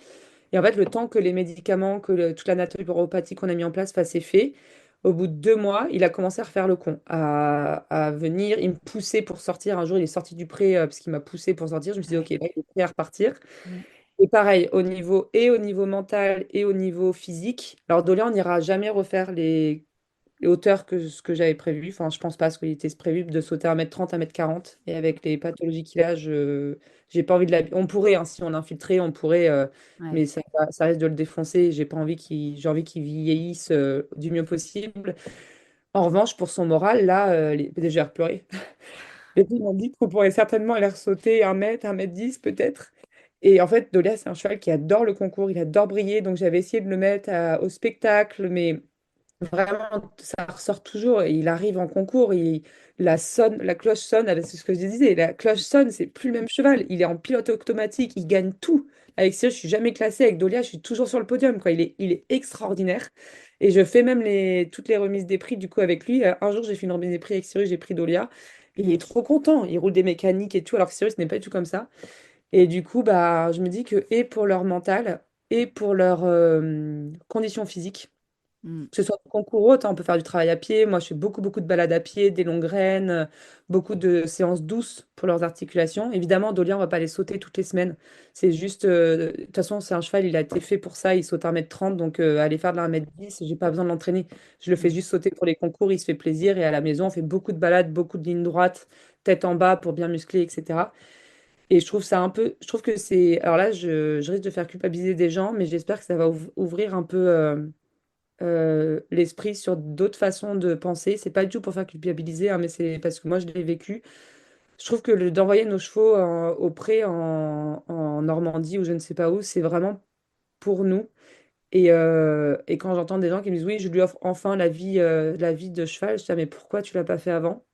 Et en fait, le temps que les médicaments, toute la naturopathie qu'on a mis en place fasse effet, au bout de 2 mois, il a commencé à refaire le con, à venir. Il me poussait pour sortir. Un jour, il est sorti du pré parce qu'il m'a poussé pour sortir. Je me suis dit, Ouais. OK, là, il est prêt à repartir. Ouais. Et pareil, au niveau mental et au niveau physique. Alors, Dolia, on n'ira jamais refaire les hauteurs que ce que j'avais prévu. Enfin, je pense pas, parce qu'il était prévu de sauter 1m30, 1m40. Et avec les pathologies qu'il a, j'ai pas envie de la... On pourrait, hein, si on infiltrait, on pourrait, Ouais. mais ça risque de le défoncer. J'ai pas envie j'ai envie qu'il vieillisse du mieux possible. En revanche, pour son moral, là, déjà, j'ai repleuré. Les filles m'ont dit qu'on pourrait certainement aller sauter 1 mètre, 1m10 peut-être. Et en fait, Dolia, c'est un cheval qui adore le concours, il adore briller. Donc j'avais essayé de le mettre au spectacle, mais vraiment, ça ressort toujours. Et il arrive en concours, la cloche sonne, c'est ce que je disais, la cloche sonne, c'est plus le même cheval. Il est en pilote automatique, il gagne tout. Avec Cyril, je suis jamais classée. Avec Dolia, je suis toujours sur le podium, quoi. Il est extraordinaire. Et je fais même toutes les remises des prix, du coup, avec lui. Un jour, j'ai fait une remise des prix avec Cyril, j'ai pris Dolia. Il est trop content. Il roule des mécaniques et tout, alors que Cyril, ce n'est pas du tout comme ça. Et du coup, bah, je me dis que, et pour leur mental, et pour leur condition physique, Mm. que ce soit concours ou autre, hein, on peut faire du travail à pied. Moi, je fais beaucoup, beaucoup de balades à pied, des longues graines, beaucoup de séances douces pour leurs articulations. Évidemment, Dolia, on va pas les sauter toutes les semaines. C'est juste, de toute façon, c'est un cheval, il a été fait pour ça. Il saute 1m30, donc aller faire de la 1m10, j'ai pas besoin de l'entraîner. Je le fais juste sauter pour les concours, il se fait plaisir. Et à la maison, on fait beaucoup de balades, beaucoup de lignes droites, tête en bas pour bien muscler, etc. Et je trouve ça un peu, je trouve que c'est, alors là, je risque de faire culpabiliser des gens, mais j'espère que ça va ouvrir un peu. L'esprit sur d'autres façons de penser. C'est pas du tout pour faire culpabiliser, hein, mais c'est parce que moi je l'ai vécu. Je trouve que d'envoyer nos chevaux au pré en Normandie ou je ne sais pas où, c'est vraiment pour nous. Et quand j'entends des gens qui me disent oui, je lui offre enfin la vie de cheval, je dis ah, mais pourquoi tu l'as pas fait avant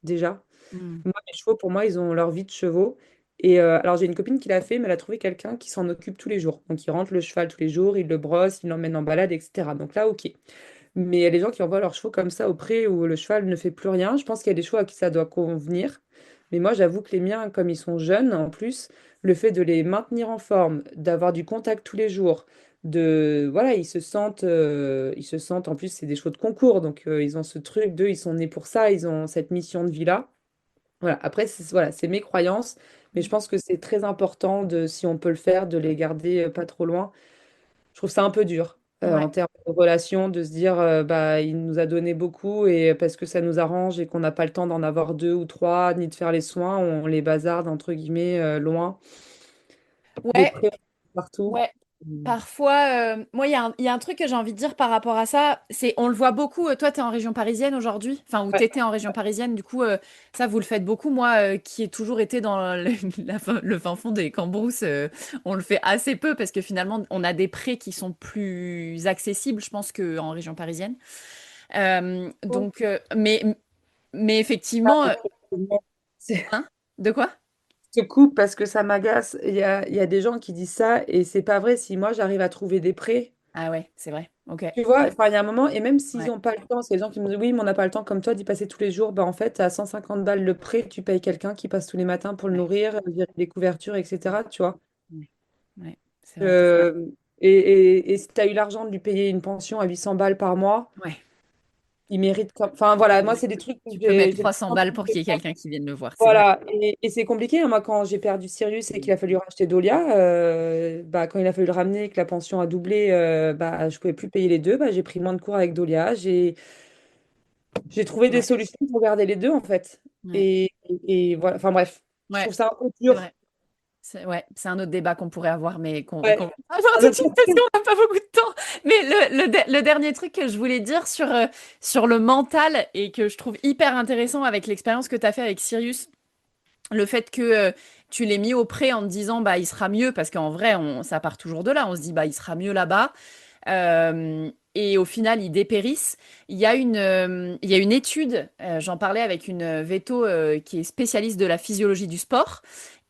déjà? Mm. Moi, mes chevaux, pour moi, ils ont leur vie de chevaux. Alors, j'ai une copine qui l'a fait, mais elle a trouvé quelqu'un qui s'en occupe tous les jours. Donc, il rentre le cheval tous les jours, il le brosse, il l'emmène en balade, etc. Donc là, ok. Mais il y a des gens qui envoient leurs chevaux comme ça au pré où le cheval ne fait plus rien. Je pense qu'il y a des chevaux à qui ça doit convenir. Mais moi, j'avoue que les miens, comme ils sont jeunes, en plus, le fait de les maintenir en forme, d'avoir du contact tous les jours, voilà, ils se sentent, en plus, c'est des chevaux de concours. Donc, ils ont ce truc ils sont nés pour ça, ils ont cette mission de vie-là. Voilà. Après, voilà, c'est mes croyances. Mais je pense que c'est très important si on peut le faire, de les garder pas trop loin. Je trouve ça un peu dur Ouais. en termes de relation, de se dire bah il nous a donné beaucoup et parce que ça nous arrange et qu'on n'a pas le temps d'en avoir deux ou trois, ni de faire les soins, on les bazarde entre guillemets loin, des Ouais. prés partout. Ouais. Parfois, moi, il y a un truc que j'ai envie de dire par rapport à ça, c'est, on le voit beaucoup, toi, tu es en région parisienne aujourd'hui, enfin, ou tu Ouais. étais en région parisienne, du coup, ça, vous le faites beaucoup. Moi, qui ai toujours été dans le fin fond des Cambrousses, on le fait assez peu parce que finalement, on a des prés qui sont plus accessibles, je pense, qu'en région parisienne. Donc, mais effectivement, C'est hein, de quoi? je te coupe parce que ça m'agace. Il y a des gens qui disent ça et c'est pas vrai. Si moi j'arrive à trouver des prêts, Ah ouais, c'est vrai, ok. tu vois, enfin il y a un moment, et même s'ils Ouais, n'ont pas le temps, c'est les gens qui me disent oui, mais on n'a pas le temps comme toi d'y passer tous les jours. Bah en fait, à 150 balles le prêt, tu payes quelqu'un qui passe tous les matins pour le ouais, nourrir, virer les couvertures, etc. Tu vois. ouais, ouais, c'est vrai. Euh, et si tu as eu l'argent de lui payer une pension à 800 balles par mois, Ouais. il mérite comme. Enfin voilà, moi Ouais. c'est des trucs que Tu peux mettre j'ai 300 balles pour qu'il y ait quelqu'un qui vienne le voir, c'est vrai. Voilà, et c'est compliqué, hein. Moi, quand j'ai perdu Sirius et qu'il a fallu racheter Dolia, bah, quand il a fallu le ramener et que la pension a doublé, bah, je pouvais plus payer les deux. Bah, j'ai pris moins de cours avec Dolia. J'ai trouvé des Ouais, solutions pour garder les deux, en fait. ouais, Et voilà, enfin bref, je ouais, trouve ça un peu c'est dur. vrai. C'est ouais, c'est un autre débat qu'on pourrait avoir, mais qu'on Ouais. va avoir tout Un de suite autre parce truc. qu'on n'a pas beaucoup de temps. Mais le dernier truc que je voulais dire sur le mental et que je trouve hyper intéressant avec l'expérience que tu as fait avec Sirius, le fait que tu l'aies mis au pré en te disant bah il sera mieux, parce qu'en vrai, ça part toujours de là. On se dit bah il sera mieux là-bas. Et au final, ils dépérissent. Il y a une étude, j'en parlais avec une véto qui est spécialiste de la physiologie du sport,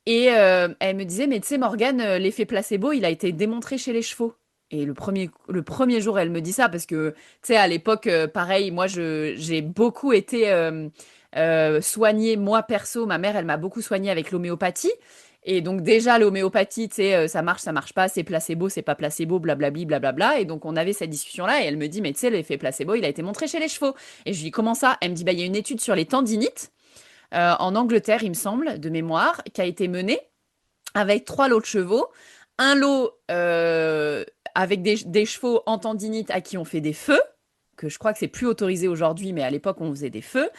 et elle me disait, mais tu sais, Morgane, l'effet placebo, il a été démontré chez les chevaux. Et le premier jour, elle me dit ça, parce que, tu sais, à l'époque, pareil, moi, j'ai beaucoup été soignée, moi, perso. Ma mère, elle m'a beaucoup soignée avec l'homéopathie. Et donc, déjà, l'homéopathie, tu sais, ça marche pas, c'est placebo, c'est pas placebo, blablabli, blablabla. Et donc, on avait cette discussion-là, et elle me dit, mais tu sais, l'effet placebo, il a été montré chez les chevaux. Et je lui dis, comment ça? Elle me dit, bah, il y a une étude sur les tendinites en Angleterre, il me semble, de mémoire, qui a été menée avec 3 lots de chevaux. Un lot avec des chevaux en tendinite à qui on fait des feux, que je crois que c'est plus autorisé aujourd'hui, mais à l'époque on faisait des feux.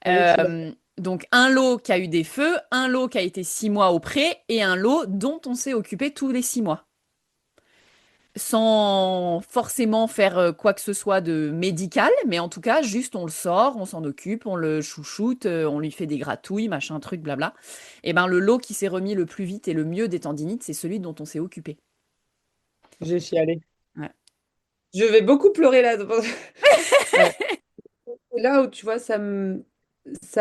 Oui, je suis d'accord. Donc un lot qui a eu des feux, un lot qui a été 6 mois au pré, et un lot dont on s'est occupé tous les 6 mois, sans forcément faire quoi que ce soit de médical, mais en tout cas, juste on le sort, on s'en occupe, on le chouchoute, on lui fait des gratouilles, machin, truc, blabla. Et ben le lot qui s'est remis le plus vite et le mieux des tendinites, c'est celui dont on s'est occupé. J'ai chialé. Ouais. Je vais beaucoup pleurer là. Ouais. C'est là où tu vois, ça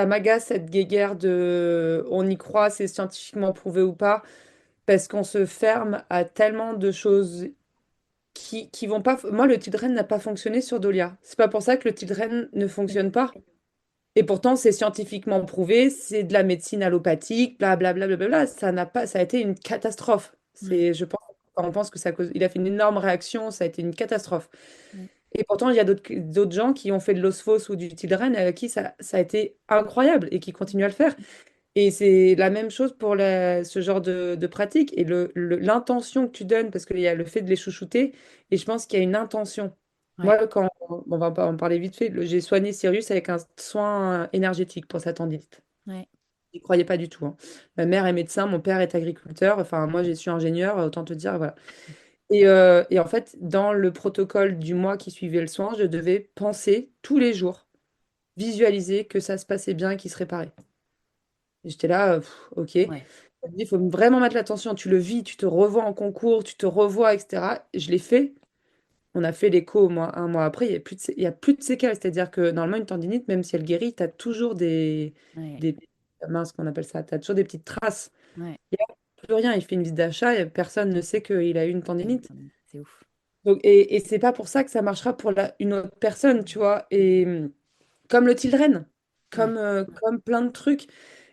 m'agace cette guéguerre de on y croit, c'est scientifiquement prouvé ou pas, parce qu'on se ferme à tellement de choses qui vont pas. Moi, le Tidren n'a pas fonctionné sur Dolia. C'est pas pour ça que le Tidren ne fonctionne pas. Et pourtant, c'est scientifiquement prouvé, c'est de la médecine allopathique, blablabla, bla. Ça n'a pas, ça a été une catastrophe. Ouais. Je pense, quand on pense que ça cause, il a fait une énorme réaction, ça a été une catastrophe. Ouais. Et pourtant, il y a d'autres gens qui ont fait de l'osphos ou du Tidren avec qui ça a été incroyable et qui continuent à le faire. Et c'est la même chose pour ce genre de pratique et l'intention que tu donnes, parce qu'il y a le fait de les chouchouter, et je pense qu'il y a une intention. Ouais. Moi, quand on va en parler vite fait, j'ai soigné Sirius avec un soin énergétique pour sa tendinite. Ouais. Je n'y croyais pas du tout, hein. Ma mère est médecin, mon père est agriculteur, enfin moi je suis ingénieur, autant te dire, voilà. Et en fait, dans le protocole du mois qui suivait le soin, je devais penser tous les jours, visualiser que ça se passait bien et qu'il se réparait. Et j'étais là, ok. Ouais. Il faut vraiment mettre l'attention. Tu le vis, tu te revois en concours, tu te revois, etc. Je l'ai fait. On a fait l'écho un mois après. Il y a plus de séquelles. C'est-à-dire que normalement, une tendinite, même si elle guérit, tu as toujours Ouais. des, mince, qu'on appelle ça. Tu as toujours des petites traces. Ouais. Il n'y a plus rien. Il fait une visite d'achat et personne ne sait qu'il a eu une tendinite. C'est ouf. Donc, et c'est pas pour ça que ça marchera pour une autre personne, tu vois. Et comme le Tildren, Ouais. comme plein de trucs.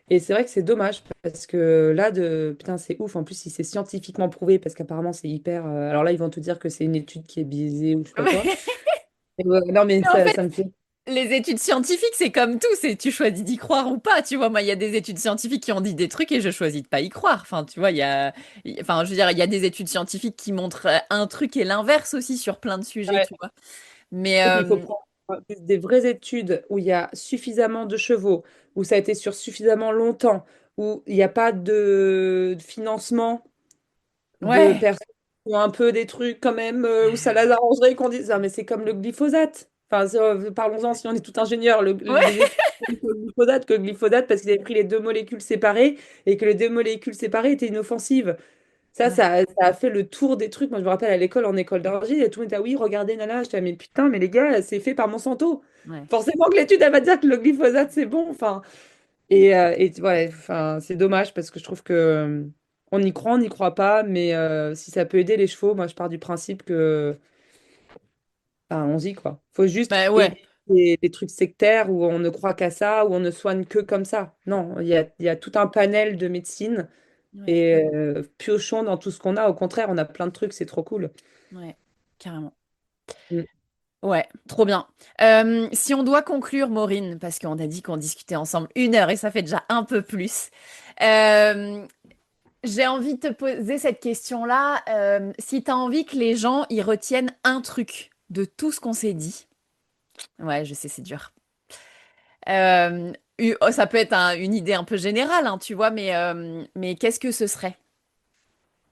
Et c'est vrai que c'est dommage parce que là, putain, c'est ouf. En plus, si c'est scientifiquement prouvé, parce qu'apparemment, c'est hyper. Alors là, ils vont te dire que c'est une étude qui est biaisée ou je sais pas quoi. Non, mais Mais en fait, ça me fait. les études scientifiques, c'est comme tout, c'est tu choisis d'y croire ou pas. Tu vois, moi, il y a des études scientifiques qui ont dit des trucs et je choisis de pas y croire. Enfin, tu vois, enfin, je veux dire, il y a des études scientifiques qui montrent un truc et l'inverse aussi sur plein de sujets, Ouais. tu vois. Mais Et puis, il faut prendre des vraies études où il y a suffisamment de chevaux, où ça a été sur suffisamment longtemps, où il n'y a pas de financement de ouais, personnes. ont un peu des trucs quand même où ça les arrangerait qu'on dise, ah, mais c'est comme le glyphosate. Enfin, parlons-en si on est tout ingénieur. Les Ouais. études montrent que le glyphosate, parce qu'ils avaient pris les deux molécules séparées et que les deux molécules séparées étaient inoffensives. Ouais. Ça a fait le tour des trucs. Moi, je me rappelle à l'école, en école d'ingé, et tout le monde était, ah oui, regardez, nana. Je disais, mais putain, mais les gars, c'est fait par Monsanto. Ouais. Forcément que l'étude, elle va dire que le glyphosate, c'est bon. Enfin, et ouais, enfin, c'est dommage parce que je trouve que on y croit, on n'y croit pas, mais si ça peut aider les chevaux, moi, je pars du principe que, enfin, on y quoi. Faut juste Bah ouais. éviter les trucs sectaires où on ne croit qu'à ça, où on ne soigne que comme ça. Non, il y a tout un panel de médecine Ouais. et piochons dans tout ce qu'on a. Au contraire, on a plein de trucs, c'est trop cool. Ouais. Carrément. Mm. Ouais, trop bien. Si on doit conclure, Maureen, parce qu'on a dit qu'on discutait ensemble 1 heure et ça fait déjà un peu plus, euh, j'ai envie de te poser cette question-là. Si tu as envie que les gens y retiennent un truc de tout ce qu'on s'est dit, ouais, je sais, c'est dur. Oh, ça peut être une idée un peu générale, hein, tu vois, mais qu'est-ce que ce serait?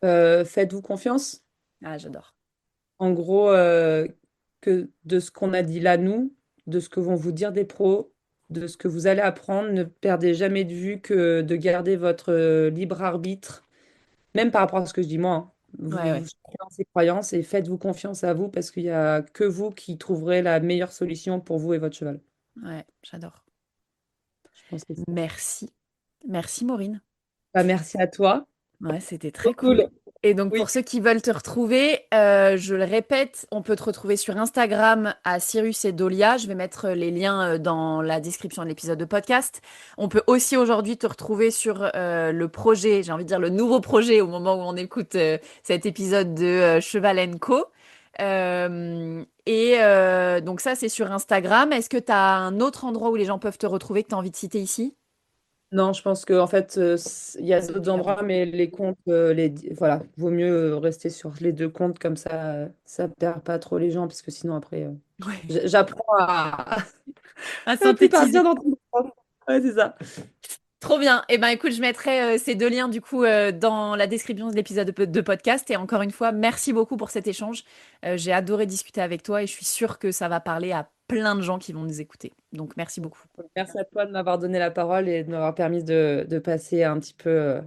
Faites-vous confiance. Ah, j'adore. En gros, que de ce qu'on a dit là, nous, de ce que vont vous dire des pros, de ce que vous allez apprendre, ne perdez jamais de vue que de garder votre libre arbitre, même par rapport à ce que je dis moi, hein. Ouais, Vous ouais, chacun a ses croyances et faites-vous confiance à vous parce qu'il n'y a que vous qui trouverez la meilleure solution pour vous et votre cheval. ouais, j'adore. Je pense que c'est ça. Merci. Merci, Maureen. Bah, merci à toi. Ouais, c'était Trop très cool. cool. Et donc, Oui. pour ceux qui veulent te retrouver, je le répète, on peut te retrouver sur Instagram à Cyrus et Dolia. Je vais mettre les liens dans la description de l'épisode de podcast. On peut aussi aujourd'hui te retrouver sur le projet, j'ai envie de dire le nouveau projet au moment où on écoute cet épisode de Cheval Co. Donc ça, c'est sur Instagram. Est-ce que tu as un autre endroit où les gens peuvent te retrouver que tu as envie de citer ici? Non, je pense qu'en fait, il y a d'autres Régulièrement. endroits, mais les comptes, voilà, vaut mieux rester sur les deux comptes, comme ça perd pas trop les gens, parce que sinon, après, Ouais. j'apprends à, À à plus partir synthétiser. dans tout le sens. Ouais, c'est ça. Trop bien. Eh ben, écoute, je mettrai ces deux liens du coup dans la description de l'épisode de podcast. Et encore une fois, merci beaucoup pour cet échange. J'ai adoré discuter avec toi et je suis sûre que ça va parler à plein de gens qui vont nous écouter. Donc, merci beaucoup. Merci à toi de m'avoir donné la parole et de m'avoir permis de passer un petit peu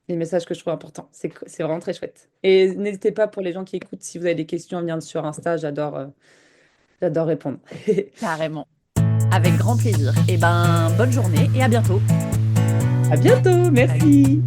les messages que je trouve importants. C'est vraiment très chouette. Et n'hésitez pas pour les gens qui écoutent, si vous avez des questions à venir sur Insta, j'adore répondre. Carrément. Avec grand plaisir. Eh ben, bonne journée et à bientôt. À bientôt, Salut. merci.